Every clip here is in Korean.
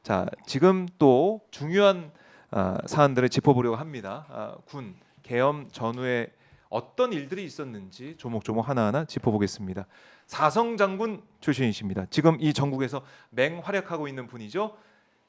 자, 지금 또 중요한 사안들을 짚어보려고 합니다. 군 계엄 전후에 어떤 일들이 있었는지 조목조목 하나하나 짚어보겠습니다. 사성 장군 출신이십니다. 지금 이 전국에서 맹활약하고 있는 분이죠.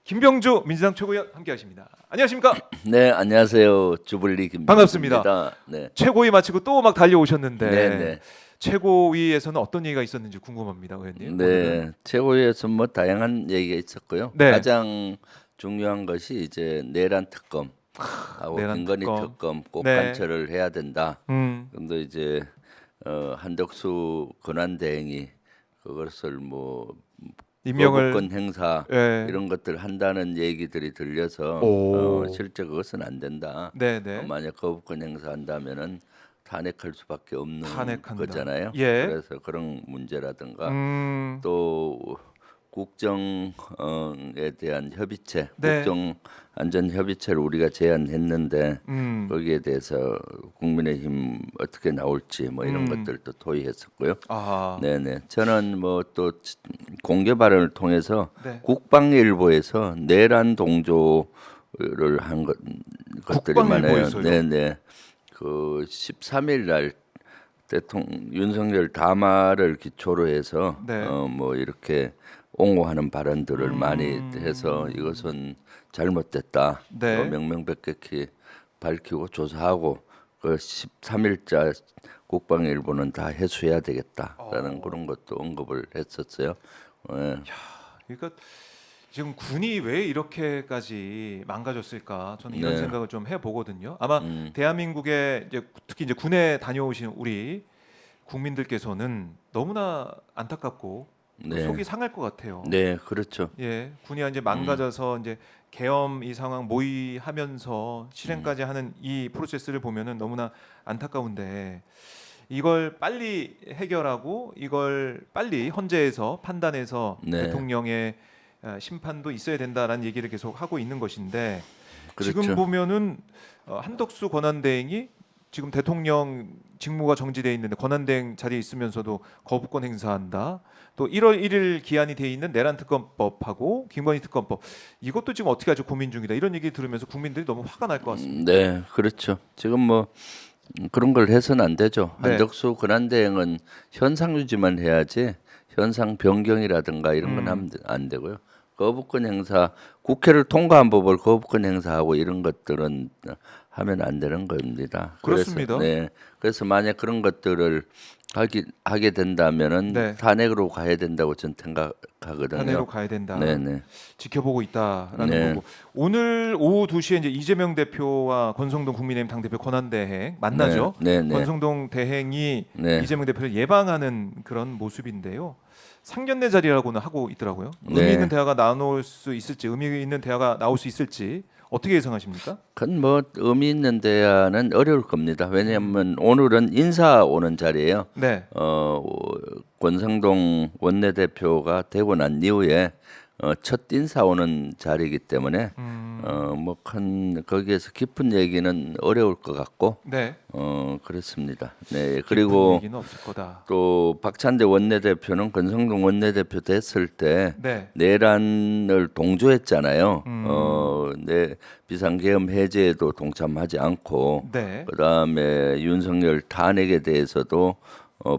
김병주 민주당 최고위원 함께하십니다. 안녕하십니까? 네, 안녕하세요. 주블리 김병주입니다. 반갑습니다. 네, 최고위 마치고 또 막 달려오셨는데 네. 최고위에서는 어떤 얘기가 있었는지 궁금합니다, 의원님. 오늘은. 네, 최고위에서 뭐 다양한 얘기가 있었고요. 네. 가장 중요한 것이 이제 내란 특검하고 내란 김건희 특검. 특검 꼭 네. 관철을 해야 된다. 음, 근데 이제 한덕수 권한대행이 그것을 뭐 임명을 거부권 행사 예. 이런 것들 한다는 얘기들이 들려서 오. 실제 그것은 안 된다. 네네. 만약 거부권 행사한다면은 탄핵할 수밖에 없는 탄핵한다. 거잖아요. 예. 그래서 그런 문제라든가 음, 또 국정에 대한 협의체, 네. 국정 안전 협의체를 우리가 제안했는데 거기에 대해서 국민의힘 어떻게 나올지 뭐 이런 것들도 토의했었고요. 아하. 네네. 저는 뭐 또 공개 발언을 통해서 네. 국방일보에서 내란 동조를 한 것들이 많아요. 국방일보에서요? 네네. 그 13일 날 대통령 윤석열 담화를 기초로 해서 네. 뭐 이렇게 옹호하는 발언들을 많이 해서 이것은 잘못됐다. 네. 명명백백히 밝히고 조사하고 그 13일자 국방일보는 다 해소해야 되겠다라는 그런 것도 언급을 했었어요. 예. 그러니까 지금 군이 왜 이렇게까지 망가졌을까? 저는 이런 네. 생각을 좀 해보거든요. 아마 대한민국에 이제 특히 이제 군에 다녀오신 우리 국민들께서는 너무나 안타깝고 또 네. 속이 상할 것 같아요. 네, 그렇죠. 예, 군이 이제 망가져서 이제 계엄 이 상황 모의하면서 실행까지 하는 이 프로세스를 보면은 너무나 안타까운데 이걸 빨리 해결하고 이걸 빨리 헌재에서 판단해서 네. 대통령의 심판도 있어야 된다라는 얘기를 계속 하고 있는 것인데 그렇죠. 지금 보면은 한덕수 권한대행이 지금 대통령 직무가 정지돼 있는데 권한대행 자리에 있으면서도 거부권 행사한다. 또 1월 1일 기한이 돼 있는 내란 특검법하고 김건희 특검법 이것도 지금 어떻게 하죠 고민 중이다. 이런 얘기 들으면서 국민들이 너무 화가 날 것 같습니다. 네, 그렇죠. 지금 뭐 그런 걸 해서는 안 되죠. 네. 한덕수 권한대행은 현상 유지만 해야지 현상 변경이라든가 이런 건 하면 안 되고요. 거부권 행사, 국회를 통과한 법을 거부권 행사하고 이런 것들은 하면 안 되는 겁니다. 그렇습니다. 그래서 만약 그런 것들을 하게 된다면은 네. 탄핵으로 가야 된다고 저는 생각하거든요. 탄핵으로 가야 된다. 네네. 지켜보고 있다라는 네. 거고 오늘 오후 2시에 이제 이재명 대표와 권성동 국민의힘 당대표 권한대행 만나죠. 네, 네. 권성동 대행이 네. 이재명 대표를 예방하는 그런 모습인데요. 상견례 자리라고는 하고 있더라고요. 의미 네. 있는 대화가 나올 수 있을지, 의미 있는 대화가 나올 수 있을지 어떻게 예상하십니까? 그건 뭐 의미 있는 대화는 어려울 겁니다. 왜냐하면 오늘은 인사 오는 자리예요. 네. 권성동 원내대표가 되고 난 이후에 첫 인사 오는 자리이기 때문에 뭐 큰 거기에서 깊은 얘기는 어려울 것 같고 네. 그렇습니다. 네. 깊은 그리고 얘기는 없을 거다. 또 박찬대 원내대표는 권성동 원내대표 됐을 때 네. 내란을 동조했잖아요. 내 비상계엄 해제에도 동참하지 않고 네. 그다음에 윤석열 탄핵에 대해서도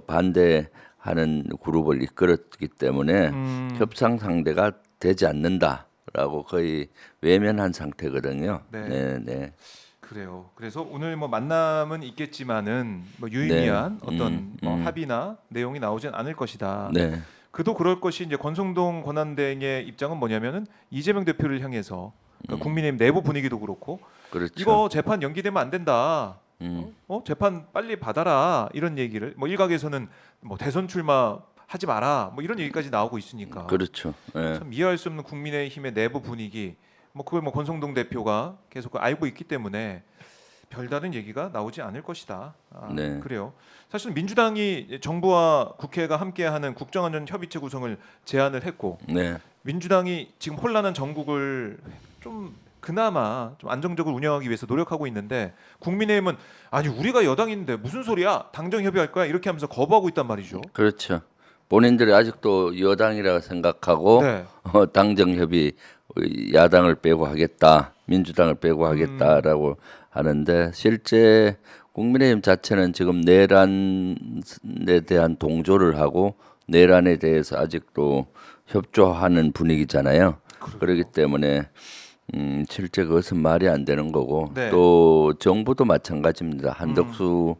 반대하는 그룹을 이끌었기 때문에 협상 상대가 되지 않는다라고 거의 외면한 상태거든요. 네. 네. 그래요. 그래서 오늘 뭐 만남은 있겠지만은 뭐 유의미한 어떤 뭐 합의나 내용이 나오진 않을 것이다. 네. 그도 그럴 것이 이제 권성동 권한대행의 입장은 뭐냐면은 이재명 대표를 향해서 그러니까 국민의힘 내부 분위기도 그렇고 그렇죠. 이거 재판 연기되면 안 된다. 재판 빨리 받아라 이런 얘기를 뭐 일각에서는 뭐 대선 출마 하지 마라 뭐 이런 얘기까지 나오고 있으니까 그렇죠. 네. 참 이해할 수 없는 국민의힘의 내부 분위기 뭐 그걸 뭐 권성동 대표가 계속 알고 있기 때문에 별다른 얘기가 나오지 않을 것이다. 네. 그래요. 사실 민주당이 정부와 국회가 함께하는 국정안전협의체 구성을 제안을 했고 네. 민주당이 지금 혼란한 전국을 좀 그나마 좀 안정적으로 운영하기 위해서 노력하고 있는데 국민의힘은 아니 우리가 여당인데 무슨 소리야 당정 협의할 거야 이렇게 하면서 거부하고 있단 말이죠. 그렇죠. 본인들이 아직도 여당이라고 생각하고 네. 당정 협의 야당을 빼고 하겠다, 민주당을 빼고 하겠다라고 하는데 실제 국민의힘 자체는 지금 내란에 대한 동조를 하고 내란에 대해서 아직도 협조하는 분위기잖아요. 그렇기 때문에 실제 그것은 말이 안 되는 거고 네. 또 정부도 마찬가지입니다. 한덕수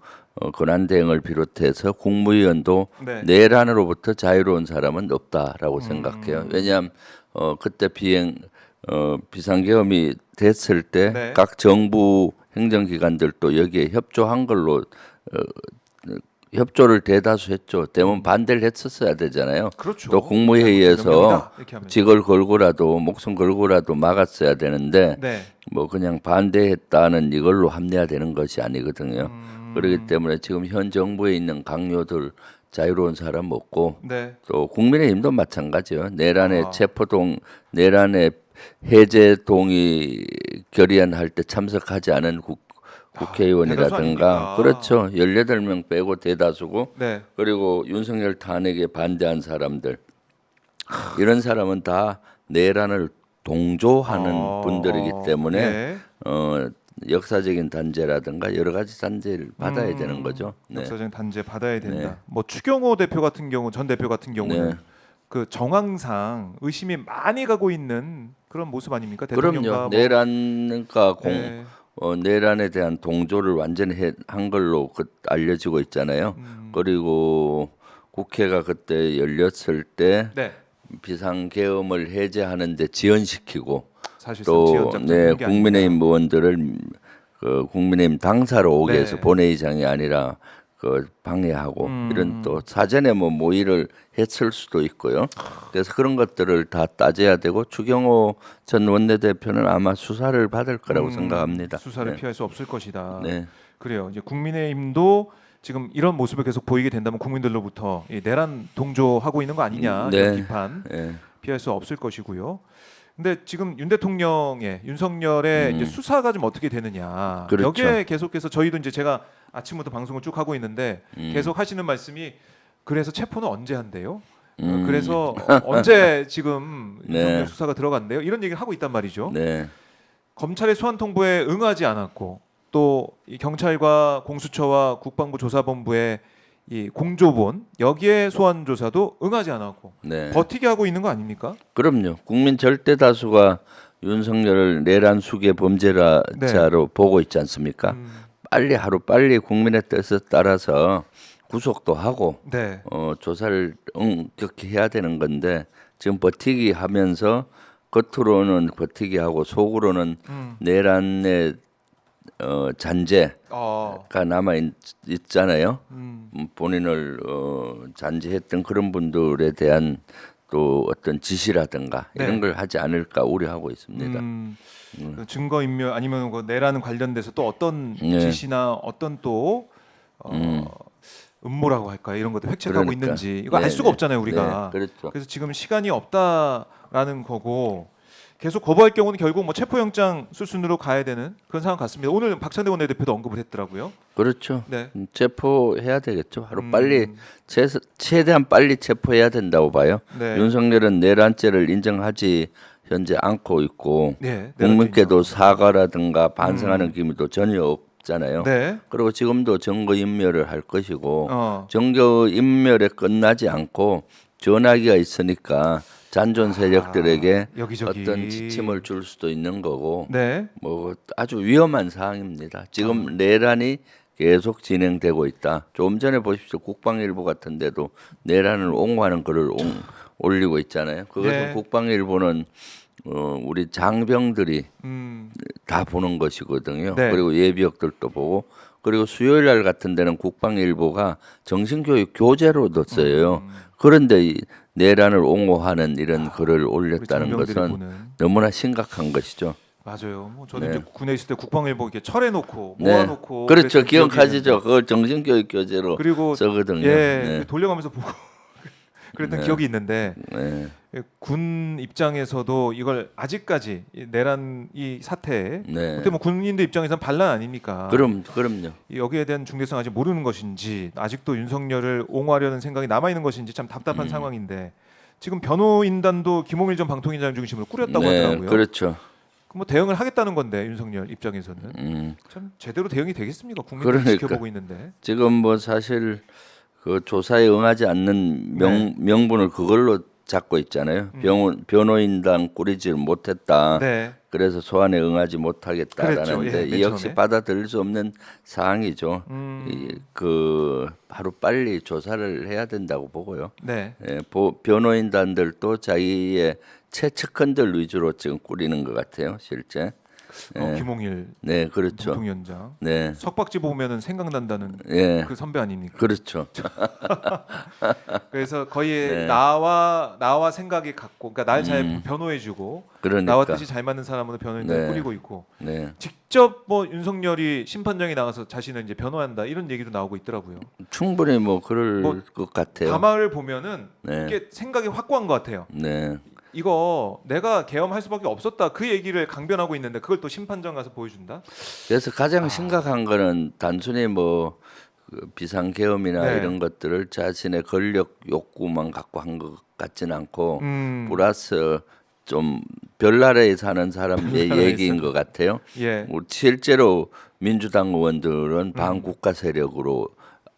권한대행을 비롯해서 국무위원도 네. 내란으로부터 자유로운 사람은 없다라고 생각해요. 왜냐하면 그때 비상계엄이 됐을 때 네. 각 정부 행정기관들도 여기에 협조한 걸로 협조를 대다수 했죠. 대부분 반대를 했었어야 되잖아요. 그렇죠. 또 국무회의에서 명령이다, 이렇게 하면서. 직을 걸고라도 목숨 걸고라도 막았어야 되는데 네. 뭐 그냥 반대했다는 이걸로 합리화되는 것이 아니거든요. 그렇기 때문에 지금 현 정부에 있는 강요들 자유로운 사람 없고 네. 또 국민의힘도 마찬가지요. 내란의 아. 체포동, 내란의 해제 동의 결의안 할 때 참석하지 않은 대다수 국회의원이라든가 아닙니까? 그렇죠. 18명 빼고 대다수고 네. 그리고 윤석열 탄핵에 반대한 사람들 이런 사람은 다 내란을 동조하는 분들이기 때문에 네. 역사적인 단죄라든가 여러 가지 단죄를 받아야 되는 거죠. 네. 역사적인 단죄 받아야 된다. 네. 뭐 추경호 대표 같은 경우, 전 대표 같은 경우는 네. 그 정황상 의심이 많이 가고 있는 그런 모습 아닙니까? 대통령과 그럼요. 뭐. 내란과 네. 내란에 대한 동조를 완전히 한 걸로 알려지고 있잖아요. 그리고 국회가 그때 열렸을 때 네. 비상계엄을 해제하는데 지연시키고 사실상 또 지연작전 네, 게 국민의힘 의원들을 그 국민의힘 당사로 오게 해서 네. 본회의장이 아니라 그 방해하고 이런 또 사전에 뭐 모의를 했을 수도 있고요. 그래서 그런 것들을 다 따져야 되고 추경호 전 원내대표는 아마 수사를 받을 거라고 생각합니다. 수사를 네. 피할 수 없을 것이다. 네. 그래요. 이제 국민의힘도 지금 이런 모습을 계속 보이게 된다면 국민들로부터 이 내란 동조하고 있는 거 아니냐 이런 네. 비판 네. 피할 수 없을 것이고요. 근데 지금 윤 대통령의 윤석열의 이제 수사가 좀 어떻게 되느냐. 그렇죠. 여기에 계속해서 저희도 이제 제가 아침부터 방송을 쭉 하고 있는데 계속 하시는 말씀이 그래서 체포는 언제 한대요? 그래서 언제 지금 네. 윤석열 수사가 들어간대요? 이런 얘기를 하고 있단 말이죠. 네. 검찰의 소환 통보에 응하지 않았고 또 이 경찰과 공수처와 국방부 조사본부의 이 공조본 여기에 소환 조사도 응하지 않았고 네. 버티게 하고 있는 거 아닙니까? 그럼요. 국민 절대 다수가 윤석열을 내란 수계 범죄자로 보고 있지 않습니까? 빨리 하루 빨리 국민의 뜻에 따라서 구속도 하고 네. 조사를 엄격히 해야 되는 건데 지금 버티기 하면서 겉으로는 버티기 하고 속으로는 내란의 잔재가 남아 있잖아요. 본인을 잔재했던 그런 분들에 대한 또 어떤 지시라든가 네. 이런 걸 하지 않을까 우려하고 있습니다. 그 증거 인멸 아니면 그 내란 관련돼서 또 어떤 네. 지시나 어떤 또 음모라고 할까 이런 것들 획책하고 그러니까. 있는지 이거 알 네, 수가 네. 없잖아요 우리가. 네, 그렇죠. 그래서 지금 시간이 없다라는 거고 계속 거부할 경우는 결국 뭐 체포영장 수순으로 가야 되는 그런 상황 같습니다. 오늘 박찬대 원내대표도 언급을 했더라고요. 그렇죠. 네. 체포해야 되겠죠. 하루 빨리 최대한 빨리 체포해야 된다고 봐요. 네. 윤석열은 내란죄를 인정하지 현재 않고 있고 네. 국민께도 사과라든가 반성하는 기미도 전혀 없잖아요. 네. 그리고 지금도 증거 인멸을 할 것이고 어. 증거 인멸에 끝나지 않고 전화기가 있으니까 잔존 세력들에게 여기저기. 어떤 지침을 줄 수도 있는 거고 네. 뭐 아주 위험한 상황입니다. 지금 내란이 계속 진행되고 있다. 조금 전에 보십시오. 국방일보 같은 데도 내란을 옹호하는 글을 올리고 있잖아요. 그것은 네. 국방일보는 우리 장병들이 다 보는 것이거든요. 네. 그리고 예비역들도 보고 그리고 수요일 날 같은 데는 국방일보가 정신교육 교재로도 써요. 그런데 이 내란을 옹호하는 이런 글을 올렸다는 장병들이 것은 보는. 너무나 심각한 것이죠. 맞아요. 뭐 저도 네. 이제 군에 있을 때 국방일보 이렇게 철해놓고 네. 모아놓고 그렇죠. 그랬던 기억이 기억하시죠. 있는데. 그걸 정신교육 교재로 그리고 쓰거든요. 예, 네. 돌려가면서 보고 그랬던 네. 기억이 있는데 네. 군 입장에서도 이걸 아직까지 이 내란 이 사태에 네. 그때 뭐 군인들 입장에서는 반란 아닙니까? 그럼요. 여기에 대한 중대성 아직 모르는 것인지 아직도 윤석열을 옹호하려는 생각이 남아 있는 것인지 참 답답한 상황인데 지금 변호인단도 김홍일 전 방통위원장 중심으로 꾸렸다고 네, 하더라고요. 그렇죠. 뭐 대응을 하겠다는 건데 윤석열 입장에서는 참 제대로 대응이 되겠습니까? 국민들이 그러니까. 지켜보고 있는데. 지금 뭐 사실 그 조사에 응하지 않는 명분을 그걸로 잡고 있잖아요. 변호인단 꾸리지 못했다. 네. 그래서 소환에 응하지 못하겠다라는데 그랬죠. 예, 맨 이 역시 처음에. 받아들일 수 없는 사항이죠. 그 바로 빨리 조사를 해야 된다고 보고요. 네. 예, 변호인단들도 자기의 최측근들 위주로 지금 꾸리는 것 같아요, 실제. 김홍일 네, 그렇죠. 방통위원장. 네, 석박지 보면은 생각난다는 예, 그 선배 아닙니까? 그렇죠. 그래서 거의 네. 나와 생각이 같고, 그러니까 날 잘 변호해주고 그러니까. 나와 뜻이 잘 맞는 사람으로 변호인단을 네. 꾸리고 있고, 네, 직접 뭐 윤석열이 심판정에 나가서 자신을 이제 변호한다 이런 얘기도 나오고 있더라고요. 충분히 뭐 그럴 뭐 것 같아요. 담화를 보면은 네. 이게 생각이 확고한 것 같아요. 네, 이거 내가 계엄할 수밖에 없었다 그 얘기를 강변하고 있는데 그걸 또 심판정 가서 보여준다. 그래서 가장 심각한 거는 단순히 뭐그 비상계엄이나 네. 이런 것들을 자신의 권력 욕구만 갖고 한 것 같지는 않고 플러스 좀 별나라에 사는 사람의 별나라에 얘기인 것 같아요. 예. 실제로 민주당 의원들은 반국가 세력으로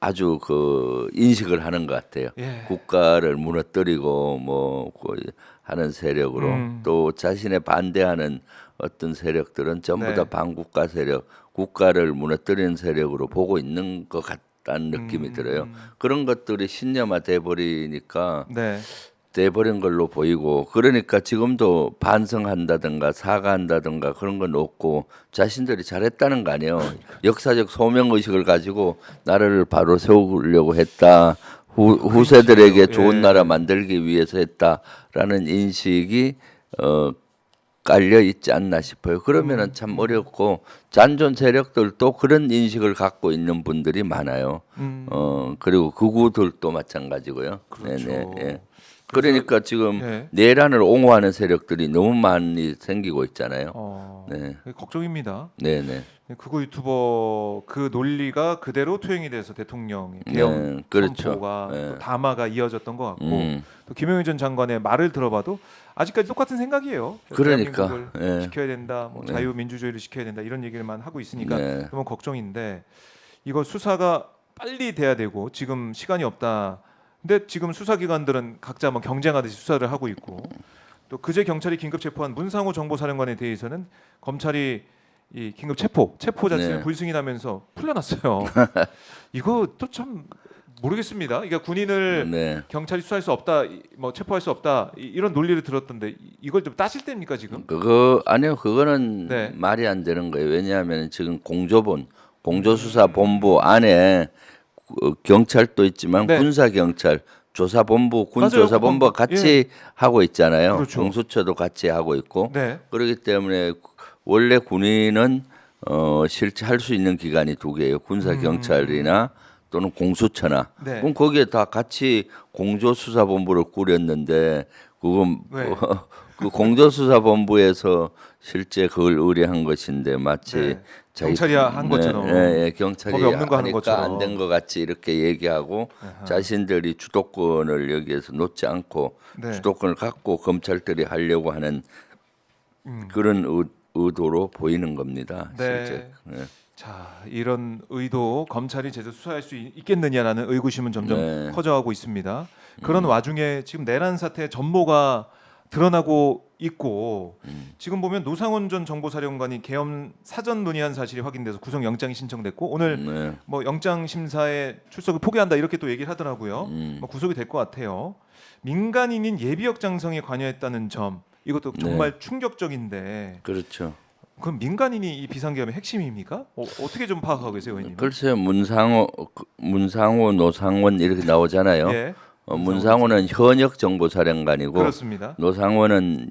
아주 그 인식을 하는 것 같아요. 예. 국가를 무너뜨리고 뭐 거의 하는 세력으로 또 자신의 반대하는 어떤 세력들은 전부 네. 다 반국가 세력, 국가를 무너뜨리는 세력으로 보고 있는 것 같다는 느낌이 들어요. 그런 것들이 신념화돼 버리니까 네. 돼버린 걸로 보이고 그러니까 지금도 반성한다든가 사과한다든가 그런 건 없고 자신들이 잘했다는 거 아니에요. 역사적 소명 의식을 가지고 나라를 바로 세우려고 했다. 후세들에게 좋은 예. 나라 만들기 위해서 했다라는 인식이 깔려 있지 않나 싶어요. 그러면은 참 어렵고 잔존 세력들도 그런 인식을 갖고 있는 분들이 많아요. 그리고 극우들도 마찬가지고요. 그렇죠. 예. 그러니까 지금 예. 내란을 옹호하는 세력들이 너무 많이 생기고 있잖아요. 네. 걱정입니다. 네네. 극우 유튜버 그 논리가 그대로 투영이 돼서 대통령의 계엄 네, 그렇죠. 선포가 네. 또 담화가 이어졌던 것 같고 또 김영희 전 장관의 말을 들어봐도 아직까지 똑같은 생각이에요. 그러니까, 대한민국을 예. 지켜야 된다, 뭐 자유민주주의를 지켜야 된다 이런 얘기를만 하고 있으니까 네. 너무 걱정인데 이거 수사가 빨리 돼야 되고 지금 시간이 없다. 근데 지금 수사기관들은 각자 뭐 경쟁하듯이 수사를 하고 있고 또 그제 경찰이 긴급 체포한 문상호 정보사령관에 대해서는 검찰이 이 긴급 체포 자체를 네. 불승인하면서 풀려났어요. 이거 또 참 모르겠습니다. 그러니까 군인을 네. 경찰이 수사할 수 없다, 뭐 체포할 수 없다 이런 논리를 들었던데 이걸 좀 따질 때입니까 지금? 그거 아니요. 그거는 네. 말이 안 되는 거예요. 왜냐하면 지금 공조수사본부 안에 경찰도 있지만 네. 군사경찰 조사본부 맞아요. 군조사본부가 같이 하고 있잖아요. 그렇죠. 공수처도 같이 하고 있고 네. 그렇기 때문에 원래 군인은 실제 할 수 있는 기관이 두 개예요. 군사경찰이나 또는 공수처나. 네. 그럼 거기에 다 같이 공조수사본부를 꾸렸는데 그건 네. 그 공조수사본부에서 실제 그걸 의뢰한 것인데 마치 네. 자기- 경찰이 한 것처럼. 경찰이 법이 없는 거 하는 하니까 것처럼. 안 된 것 같이 이렇게 얘기하고 자신들이 주도권을 여기에서 놓지 않고 네. 주도권을 갖고 검찰들이 하려고 하는 그런 의도로 보이는 겁니다. 네. 실제. 네. 자, 이런 의도 검찰이 제대로 수사할 수 있겠느냐라는 의구심은 점점 네. 커져가고 있습니다. 그런 와중에 지금 내란 사태 전모가 드러나고 있고 지금 보면 노상원 전 정보사령관이 계엄 사전 논의한 사실이 확인돼서 구속 영장이 신청됐고 오늘 네. 뭐 영장 심사에 출석을 포기한다 이렇게 또 얘기를 하더라고요. 뭐 구속이 될 것 같아요. 민간인인 예비역 장성에 관여했다는 점 이것도 정말 충격적인데 그렇죠. 그럼 민간인이 이 비상계엄의 핵심입니까? 어떻게 좀 파악하고 계세요, 의원님? 글쎄요, 문상호, 노상원 이렇게 나오잖아요. 예, 문상호는 현역 정보사령관이고 그렇습니다. 노상원은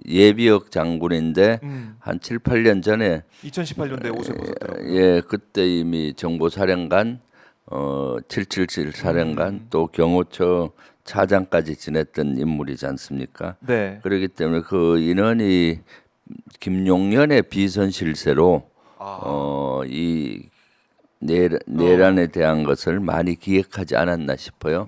예비역 장군인데 한 7, 8년 전에 2018년도에 옷을 벗었더라고요. 예, 그때 이미 정보사령관 777 사령관 또 경호처 차장까지 지냈던 인물이지 않습니까? 네, 그렇기 때문에 그 인원이 김용현의 비선 실세로 이 내란에 대한 것을 많이 기획하지 않았나 싶어요.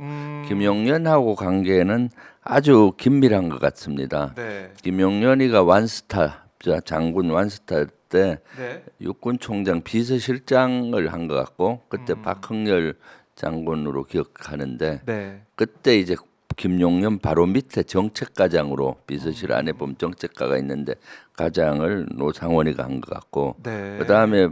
김용현하고 관계는 아주 긴밀한 것 같습니다. 네. 김용현이가 완스타 장군 완스타 때 네. 육군총장 비서실장을 한 것 같고 그때 박흥렬 장군으로 기억하는데 네. 그때 이제 김용현 바로 밑에 정책과장으로 비서실 안에 보면 정책과가 있는데 과장을 노상원이가 한 것 같고 네. 그다음에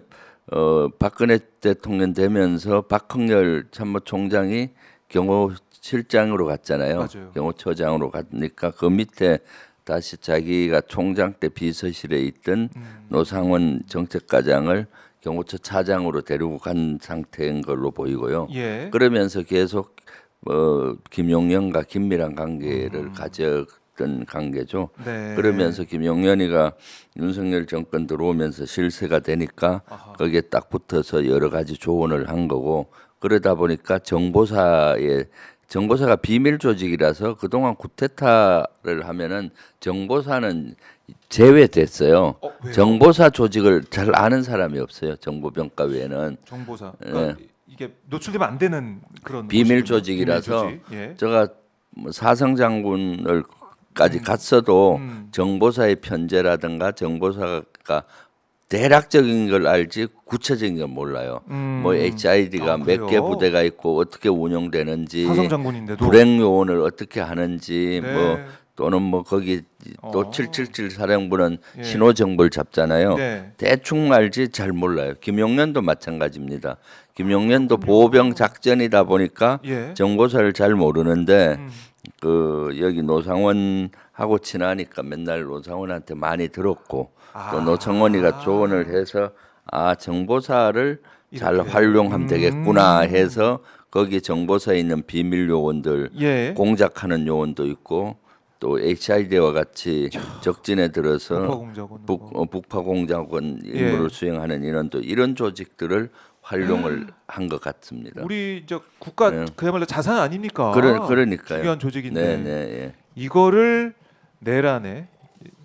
박근혜 대통령 되면서 박흥렬 참모총장이 경호실장으로 갔잖아요. 맞아요. 경호처장으로 갔으니까 그 밑에 다시 자기가 총장 때 비서실에 있던 노상원 정책과장을 경호처 차장으로 데리고 간 상태인 걸로 보이고요. 예. 그러면서 계속 김용현과 긴밀한 관계를 가졌던 관계죠. 네. 그러면서 김용현이가 윤석열 정권 들어오면서 실세가 되니까 아하. 거기에 딱 붙어서 여러 가지 조언을 한 거고 그러다 보니까 정보사가 비밀 조직이라서 그동안 쿠데타를 하면은 정보사는 제외됐어요. 왜요? 정보사 조직을 잘 아는 사람이 없어요. 정보병과 외에는 정보사. 그러니까 이게 노출되면 안 되는 그런 비밀 곳이군요. 조직이라서 비밀 조직. 예. 제가 뭐 사성 장군을까지 갔어도 정보사의 편제라든가 정보사가 대략적인 걸 알지 구체적인 걸 몰라요. 뭐 HID가 몇 개 그래요? 부대가 있고 어떻게 운영되는지 사성 장군인데도. 불행 요원을 어떻게 하는지 네. 뭐 또는 뭐 거기 또 777 사령부는 예. 신호 정보를 잡잖아요. 네. 대충 알지 잘 몰라요. 김용현도 마찬가지입니다. 김용현도 보호병 작전이다 보니까 예. 정보사를 잘 모르는데 그 여기 노상원하고 친하니까 맨날 노상원한테 많이 들었고 또 노상원이가 조언을 해서 정보사를 잘 이렇게. 활용하면 되겠구나 해서 거기 정보사에 있는 비밀 요원들 예. 공작하는 요원도 있고 또 HID와 같이 적진에 들어서 북파공작원. 북파공작원 예. 임무를 수행하는 인원도 이런 조직들을 활용을 한 것 같습니다. 우리 저 국가 네. 그야말로 자산 아닙니까? 그러니까요. 중요한 조직인데 네, 네, 이거를 내란에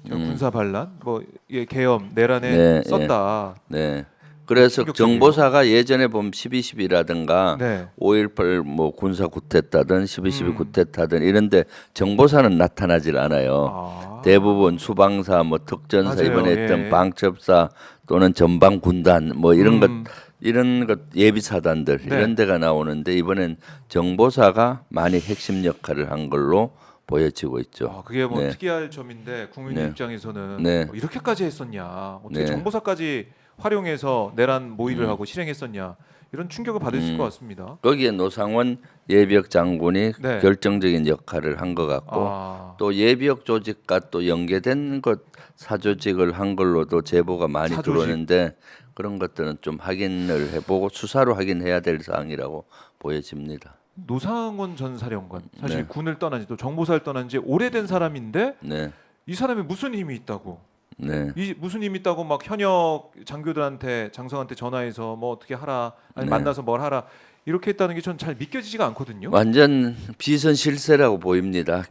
군사 반란, 뭐 계엄 내란에 네, 썼다. 네. 그래서 충격적이에요. 정보사가 예전에 보면 12.12라든가 네. 5.18 뭐 군사 구태타든 12.12 구태타든 이런데 정보사는 나타나질 않아요. 아. 대부분 수방사, 뭐 특전사 맞아요. 이번에 예. 했던 방첩사 또는 전방 군단 뭐 이런 것 예비사단들 네. 이런 데가 나오는데 이번엔 정보사가 많이 핵심 역할을 한 걸로 보여지고 있죠. 그게 뭐 네. 특이할 점인데 국민 네. 입장에서는 네. 이렇게까지 했었냐? 어떻게 네. 정보사까지 활용해서 내란 모의를 음. 하고 실행했었냐? 이런 충격을 받으실 것 같습니다. 거기에 노상원 예비역 장군이 네. 결정적인 역할을 한 것 같고 또 예비역 조직과 또 연계된 것 사조직을 한 걸로도 제보가 많이 사조직. 들어오는데 그런 것들은 좀 확인을 해보고 수사로 확인해야 될 사항이라고 보여집니다. 노상원 전 사령관 사실 네. 군을 떠난 지 또 정보사를 떠난 지 오래된 사람인데 네, 이 사람이 무슨 힘이 있다고? 네, 이 무슨 힘이 있다고 막 현역 장교들한테 장성한테 전화해서 뭐 어떻게 하라 아니 네. 만나서 뭘 하라 이렇게 했다는 게 전 잘 믿겨지지가 않거든요. 완전 비선 실세라고 보입니다.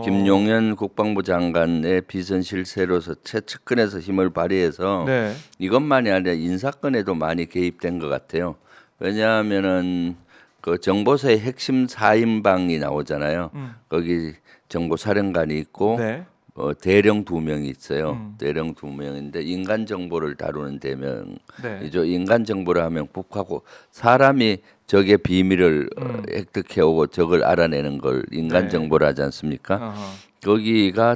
김용현 국방부 장관의 비선 실세로서 최측근에서 힘을 발휘해서 네. 이것만이 이것만이 아니라 인사권에도 많이 개입된 것 같아요. 왜냐하면은 그 정보사의 핵심 4인방이 나오잖아요. 거기 정보사령관이 있고 네. 대령 2명이 있어요. 대령 2명인데 인간 정보를 다루는 대명이죠. 네. 인간 정보를 하면 북하고 사람이 적의 비밀을 획득해오고 적을 알아내는 걸 인간 네. 정보를 하지 않습니까? 아하. 거기가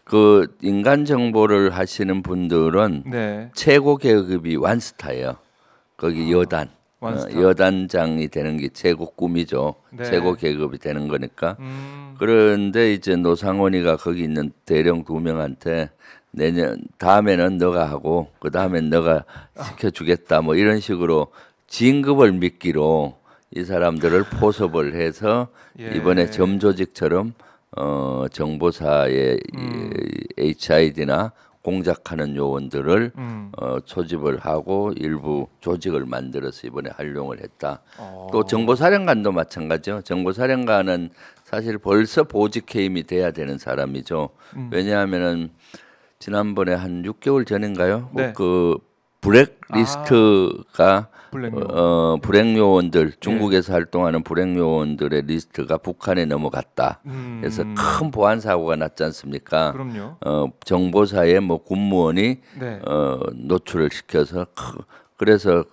그 인간 정보를 하시는 분들은 네. 최고 계급이 완스타예요. 거기 여단. 완스타. 여단장이 되는 게 최고 꿈이죠. 네. 최고 계급이 되는 거니까. 그런데 이제 노상원이가 거기 있는 대령 2명한테 다음에는 너가 하고 그 다음엔 너가 시켜주겠다 뭐 이런 식으로 진급을 미끼로 이 사람들을 포섭을 해서 예. 이번에 점조직처럼 정보사의 HID나 공작하는 요원들을 소집을 하고 일부 조직을 만들어서 이번에 활용을 했다. 또 정보사령관도 마찬가지죠. 정보사령관은 사실 벌써 보직 해임이 돼야 되는 사람이죠. 왜냐하면은 지난번에 한 6개월 전인가요? 네. 그 블랙리스트가 블랙 불행 요원들 중국에서 활동하는 불행 요원들의 리스트가 북한에 넘어갔다. 그래서 큰 보안 사고가 났지 않습니까? 그럼요. 정보사에 뭐 군무원이 네. 노출을 시켜서 그래서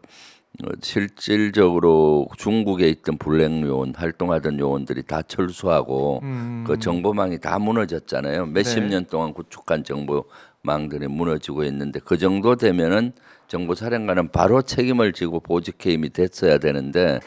실질적으로 중국에 있던 불행 요원 활동하던 요원들이 다 철수하고 그 정보망이 다 무너졌잖아요. 몇십 네. 년 동안 구축한 정보망들이 무너지고 있는데 그 정도 되면은 정보사령관은 바로 책임을 지고 보직해임이 됐어야 되는데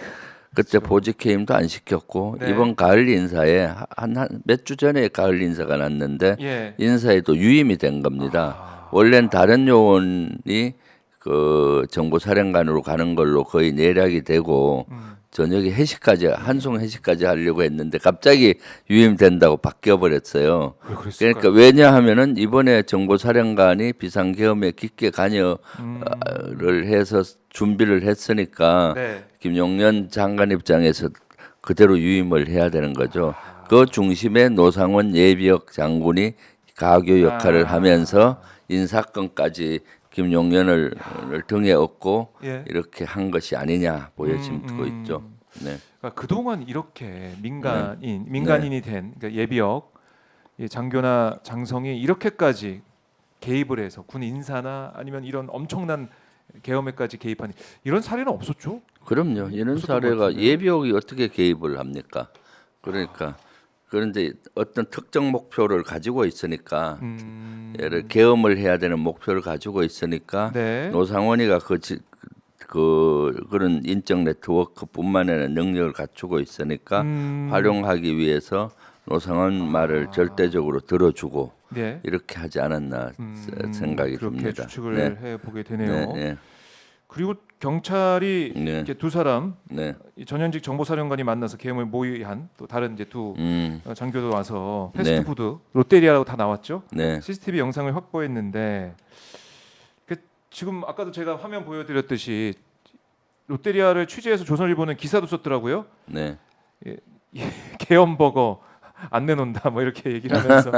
그때 보직해임도 안 시켰고 네. 이번 가을 인사에 한 몇 주 전에 가을 인사가 났는데 예. 인사에도 유임이 된 겁니다. 아. 원래는 다른 요원이 그 정보사령관으로 가는 걸로 거의 내락이 되고 저녁에 회식까지 한송 회식까지 하려고 했는데 갑자기 유임된다고 바뀌어 버렸어요. 왜 그랬을까요? 그러니까 왜냐하면은 이번에 정보사령관이 비상계엄에 깊게 관여를 해서 준비를 했으니까 네. 김용년 장관 입장에서 그대로 유임을 해야 되는 거죠. 그 중심에 노상원 예비역 장군이 가교 역할을 하면서 인사권까지 김용년을 등에 업고 예. 이렇게 한 것이 아니냐 보여지고 있죠. 네. 그러니까 그동안 이렇게 민간인이 된 그러니까 예비역 장교나 장성이 이렇게까지 개입을 해서 군 인사나 아니면 이런 엄청난 계엄에까지 개입하는 이런 사례는 없었죠? 그럼요. 이런 없었던 것 사례가 같은데요? 예비역이 어떻게 개입을 합니까? 그러니까 그런데 어떤 특정 목표를 가지고 있으니까 예를 계엄을 해야 되는 목표를 가지고 있으니까 네. 노상원이가 그런 인적 네트워크뿐만 아니라 능력을 갖추고 있으니까 활용하기 위해서 노상원 말을 절대적으로 들어주고 네. 이렇게 하지 않았나 생각이 그렇게 듭니다. 추측을 해보게 되네요. 네, 그리고 경찰이 네. 이렇게 두 사람 네, 이 전현직 정보사령관이 만나서 계엄을 모의한 또 다른 이제 두 장교도 와서 패스트푸드 롯데리아라고 다 나왔죠. 네, CCTV 영상을 확보했는데 지금 아까도 제가 화면 보여드렸듯이 롯데리아를 취재해서 조선일보는 기사도 썼더라고요. 네. 계엄버거 안 내놓는다 뭐 이렇게 얘기를 하면서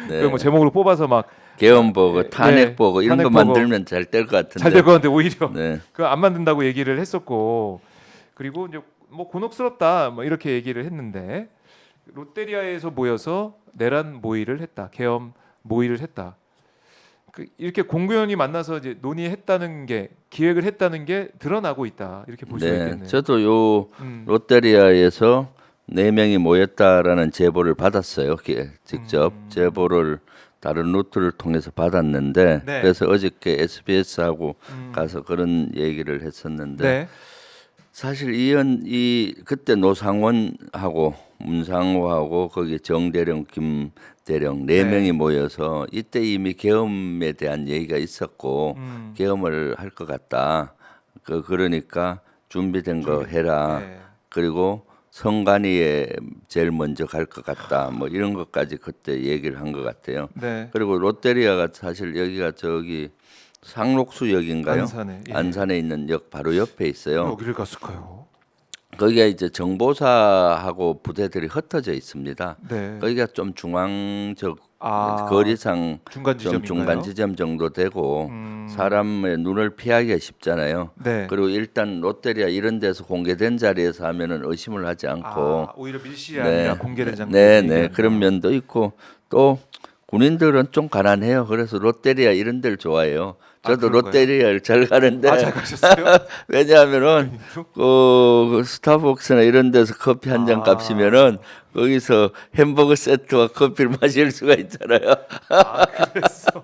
네. 그뭐 제목으로 뽑아서 막 계엄버거, 네, 탄핵버거 이런 거 탄핵버거. 만들면 잘 될 것 같은데. 잘 될 것 같은데 오히려 네, 그거 안 만든다고 얘기를 했었고 그리고 이제 뭐 곤혹스럽다 뭐 이렇게 얘기를 했는데 롯데리아에서 모여서 내란 모의를 했다. 계엄 모의를 했다. 이렇게 공교연히 만나서 이제 논의했다는 게 기획을 했다는 게 드러나고 있다. 이렇게 볼 수가 네. 있겠네요. 저도 요 롯데리아에서 4명이 모였다라는 제보를 받았어요. 직접 제보를 다른 루트를 통해서 받았는데 네. 그래서 어저께 SBS하고 가서 그런 얘기를 했었는데 네. 사실 이 그때 노상원하고 문상호하고 거기 정대령, 김대령 4명이 모여서 이때 이미 계엄에 대한 얘기가 있었고 계엄을 할 것 같다. 그러니까 준비된 거 해라. 네. 그리고 성관이에 제일 먼저 갈 것 같다. 뭐 이런 것까지 그때 얘기를 한 것 같아요. 네. 그리고 롯데리아가 사실 여기가 저기 상록수역인가요? 안산에, 예. 안산에 있는 역 바로 옆에 있어요. 어디를 갔을까요? 거기가 이제 정보사하고 부대들이 흩어져 있습니다. 네. 거기가 좀 중앙적 아, 거리상 중간 좀 지점인가요? 중간 지점 정도 되고 사람의 눈을 피하기가 쉽잖아요. 네. 그리고 일단 롯데리아 이런 데서 공개된 자리에서 하면은 의심을 하지 않고 오히려 밀실이 아니라 공개된 장면. 네, 그런 면도 있고 또 군인들은 좀 가난해요. 그래서 롯데리아 이런 데를 좋아해요. 저도 그런가요? 롯데리아를 잘 가는데 잘 가셨어요? 왜냐하면은 그 스타벅스나 이런 데서 커피 한 잔 값이면은 거기서 햄버거 세트와 커피를 마실 수가 있잖아요. 그랬어.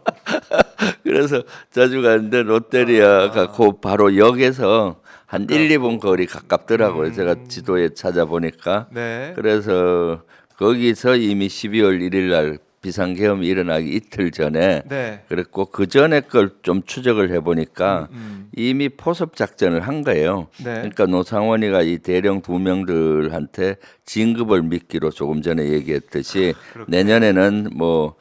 그래서 자주 가는데 롯데리아가 그 바로 역에서 한 1, 2분 거리 가깝더라고요. 제가 지도에 찾아보니까. 네. 그래서 거기서 이미 12월 1일 날 비상계엄이 일어나기 이틀 전에 네. 그랬고 그 전에 걸 좀 추적을 해보니까 이미 포섭 작전을 한 거예요. 네. 그러니까 노상원이가 이 대령 2명들한테 진급을 미끼로 조금 전에 얘기했듯이 내년에는 뭐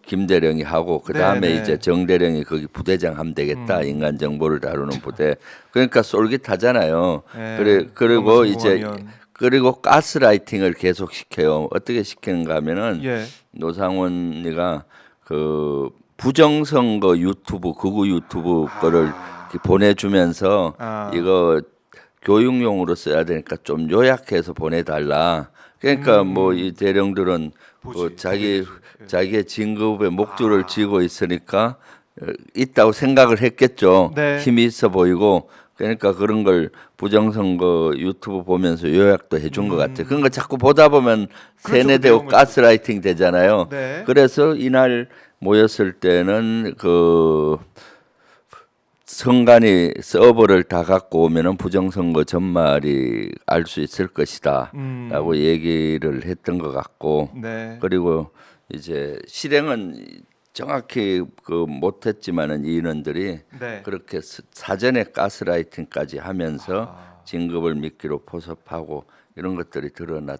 김대령이 하고 그 다음에 네, 네. 이제 정대령이 거기 부대장 하면 되겠다. 인간 정보를 다루는 부대. 그러니까 쏠깃하잖아요. 네. 그리고 그런 거 이제 성공하면. 그리고 가스라이팅을 계속 시켜요. 어떻게 시키는가 하면은 예. 노상원이가 그 부정선거 유튜브 극우 유튜브 거를 이렇게 보내주면서 이거 교육용으로 써야 되니까 좀 요약해서 보내달라. 그러니까 뭐 이 대령들은 그 자기의 진급의 목줄을 쥐고 있으니까 있다고 생각을 했겠죠. 네. 힘이 있어 보이고 그러니까 그런 걸 부정선거 유튜브 보면서 요약도 해준 것 같아요. 그런 거 자꾸 보다 보면 그렇죠, 세뇌되고 그 내용을. 가스라이팅 되잖아요. 네. 그래서 이날 모였을 때는 그 선관위 서버를 다 갖고 오면은 부정선거 전말이 알 수 있을 것이다라고 얘기를 했던 것 같고 네. 그리고 이제 실행은 정확히 그 못했지만은 인원들이 네. 그렇게 사전에 가스라이팅까지 하면서 진급을 미끼로 포섭하고 이런 것들이 드러나고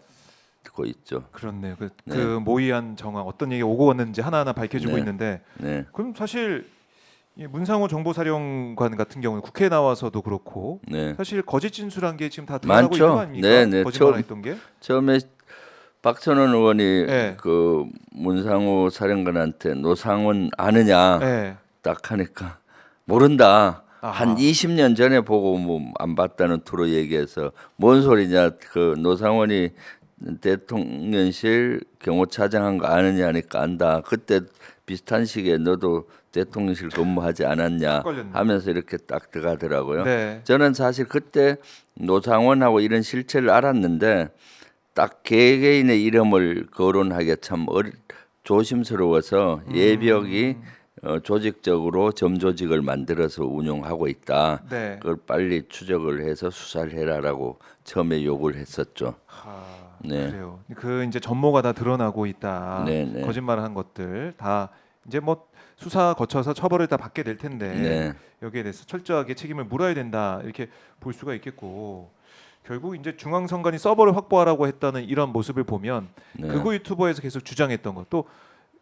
있죠. 그렇네요. 그 네. 모의한 정황 어떤 얘기 오고 왔는지 하나하나 밝혀주고 네. 있는데 네, 그럼 사실 이 문상호 정보사령관 같은 경우는 국회에 나와서도 그렇고 네. 사실 거짓 진술한 게 지금 다 드러나고 많죠. 있는 거 아닙니까? 네, 네. 거짓말했던 게. 처음에 박선원 의원이 네. 그 문상호 사령관한테 노상원 아느냐 네. 딱 하니까 모른다. 아하. 한 20년 전에 보고 뭐 안 봤다는 투로 얘기해서 뭔 소리냐 그 노상원이 대통령실 경호차장한 거 아느냐 하니까 안다. 그때 비슷한 시기에 너도 대통령실 근무하지 않았냐 걸렸네. 하면서 이렇게 딱 들어가더라고요. 네. 저는 사실 그때 노상원하고 이런 실체를 알았는데 딱 개개인의 이름을 거론하기가 참 조심스러워서 예비역이 조직적으로 점조직을 만들어서 운영하고 있다. 네. 그걸 빨리 추적을 해서 수사를 해라라고 처음에 요구를 했었죠. 네. 그래요. 그 이제 전모가 다 드러나고 있다. 네, 네. 거짓말한 것들 다 이제 뭐 수사 거쳐서 처벌을 다 받게 될 텐데 네. 여기에 대해서 철저하게 책임을 물어야 된다 이렇게 볼 수가 있겠고 결국 이제 중앙선관위 서버를 확보하라고 했다는 이런 모습을 보면 네. 극우 유튜버에서 계속 주장했던 것 또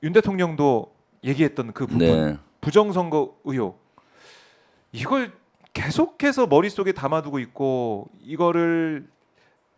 윤 대통령도 얘기했던 그 부분 네. 부정선거 의혹 이걸 계속해서 머릿속에 담아두고 있고 이거를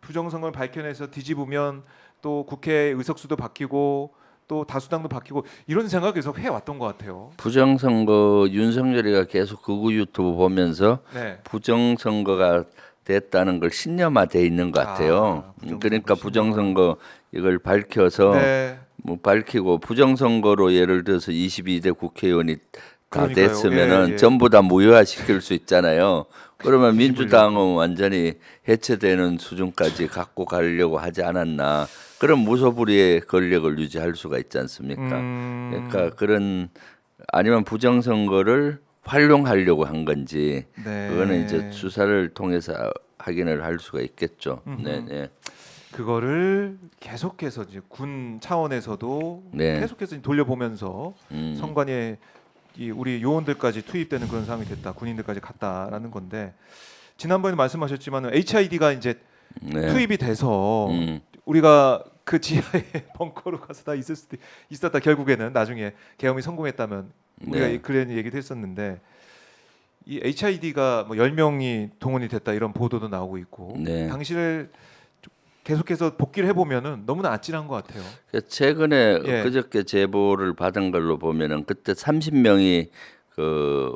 부정선거를 밝혀내서 뒤집으면 또 국회 의석수도 바뀌고 또 다수당도 바뀌고 이런 생각 계속 해왔던 것 같아요. 부정선거 윤석열이가 계속 극우 유튜브 보면서 네. 부정선거가 됐다는 걸 신념화돼 있는 것 같아요. 부정선거 그러니까 부정선거 이걸 밝혀서 네. 뭐 밝히고 부정선거로 예를 들어서 22대 국회의원이 다 그러니까요. 됐으면은 예, 예. 전부 다 무효화시킬 수 있잖아요. 그러면 뒤집으려고. 민주당은 완전히 해체되는 수준까지 갖고 가려고 하지 않았나. 그런 무소불위의 권력을 유지할 수가 있지 않습니까? 그러니까 그런 아니면 부정선거를 활용하려고 한 건지 네. 그거는 이제 수사를 통해서 확인을 할 수가 있겠죠. 네, 네. 그거를 계속해서 이제 군 차원에서도 네. 계속해서 돌려보면서 선관위에 이 우리 요원들까지 투입되는 그런 상황이 됐다. 군인들까지 갔다라는 건데 지난번에 말씀하셨지만 HID가 이제 네. 투입이 돼서 우리가 그 지하에 벙커로 가서 다 있을 수도 있었다. 결국에는 나중에 계엄이 성공했다면 우리가 네. 그런 얘기도 했었는데 이 HID가 뭐 10명이 동원이 됐다 이런 보도도 나오고 있고 네. 당시를 계속해서 복귀를 해보면은 너무나 아찔한 것 같아요. 최근에 예. 그저께 제보를 받은 걸로 보면은 그때 30명이 그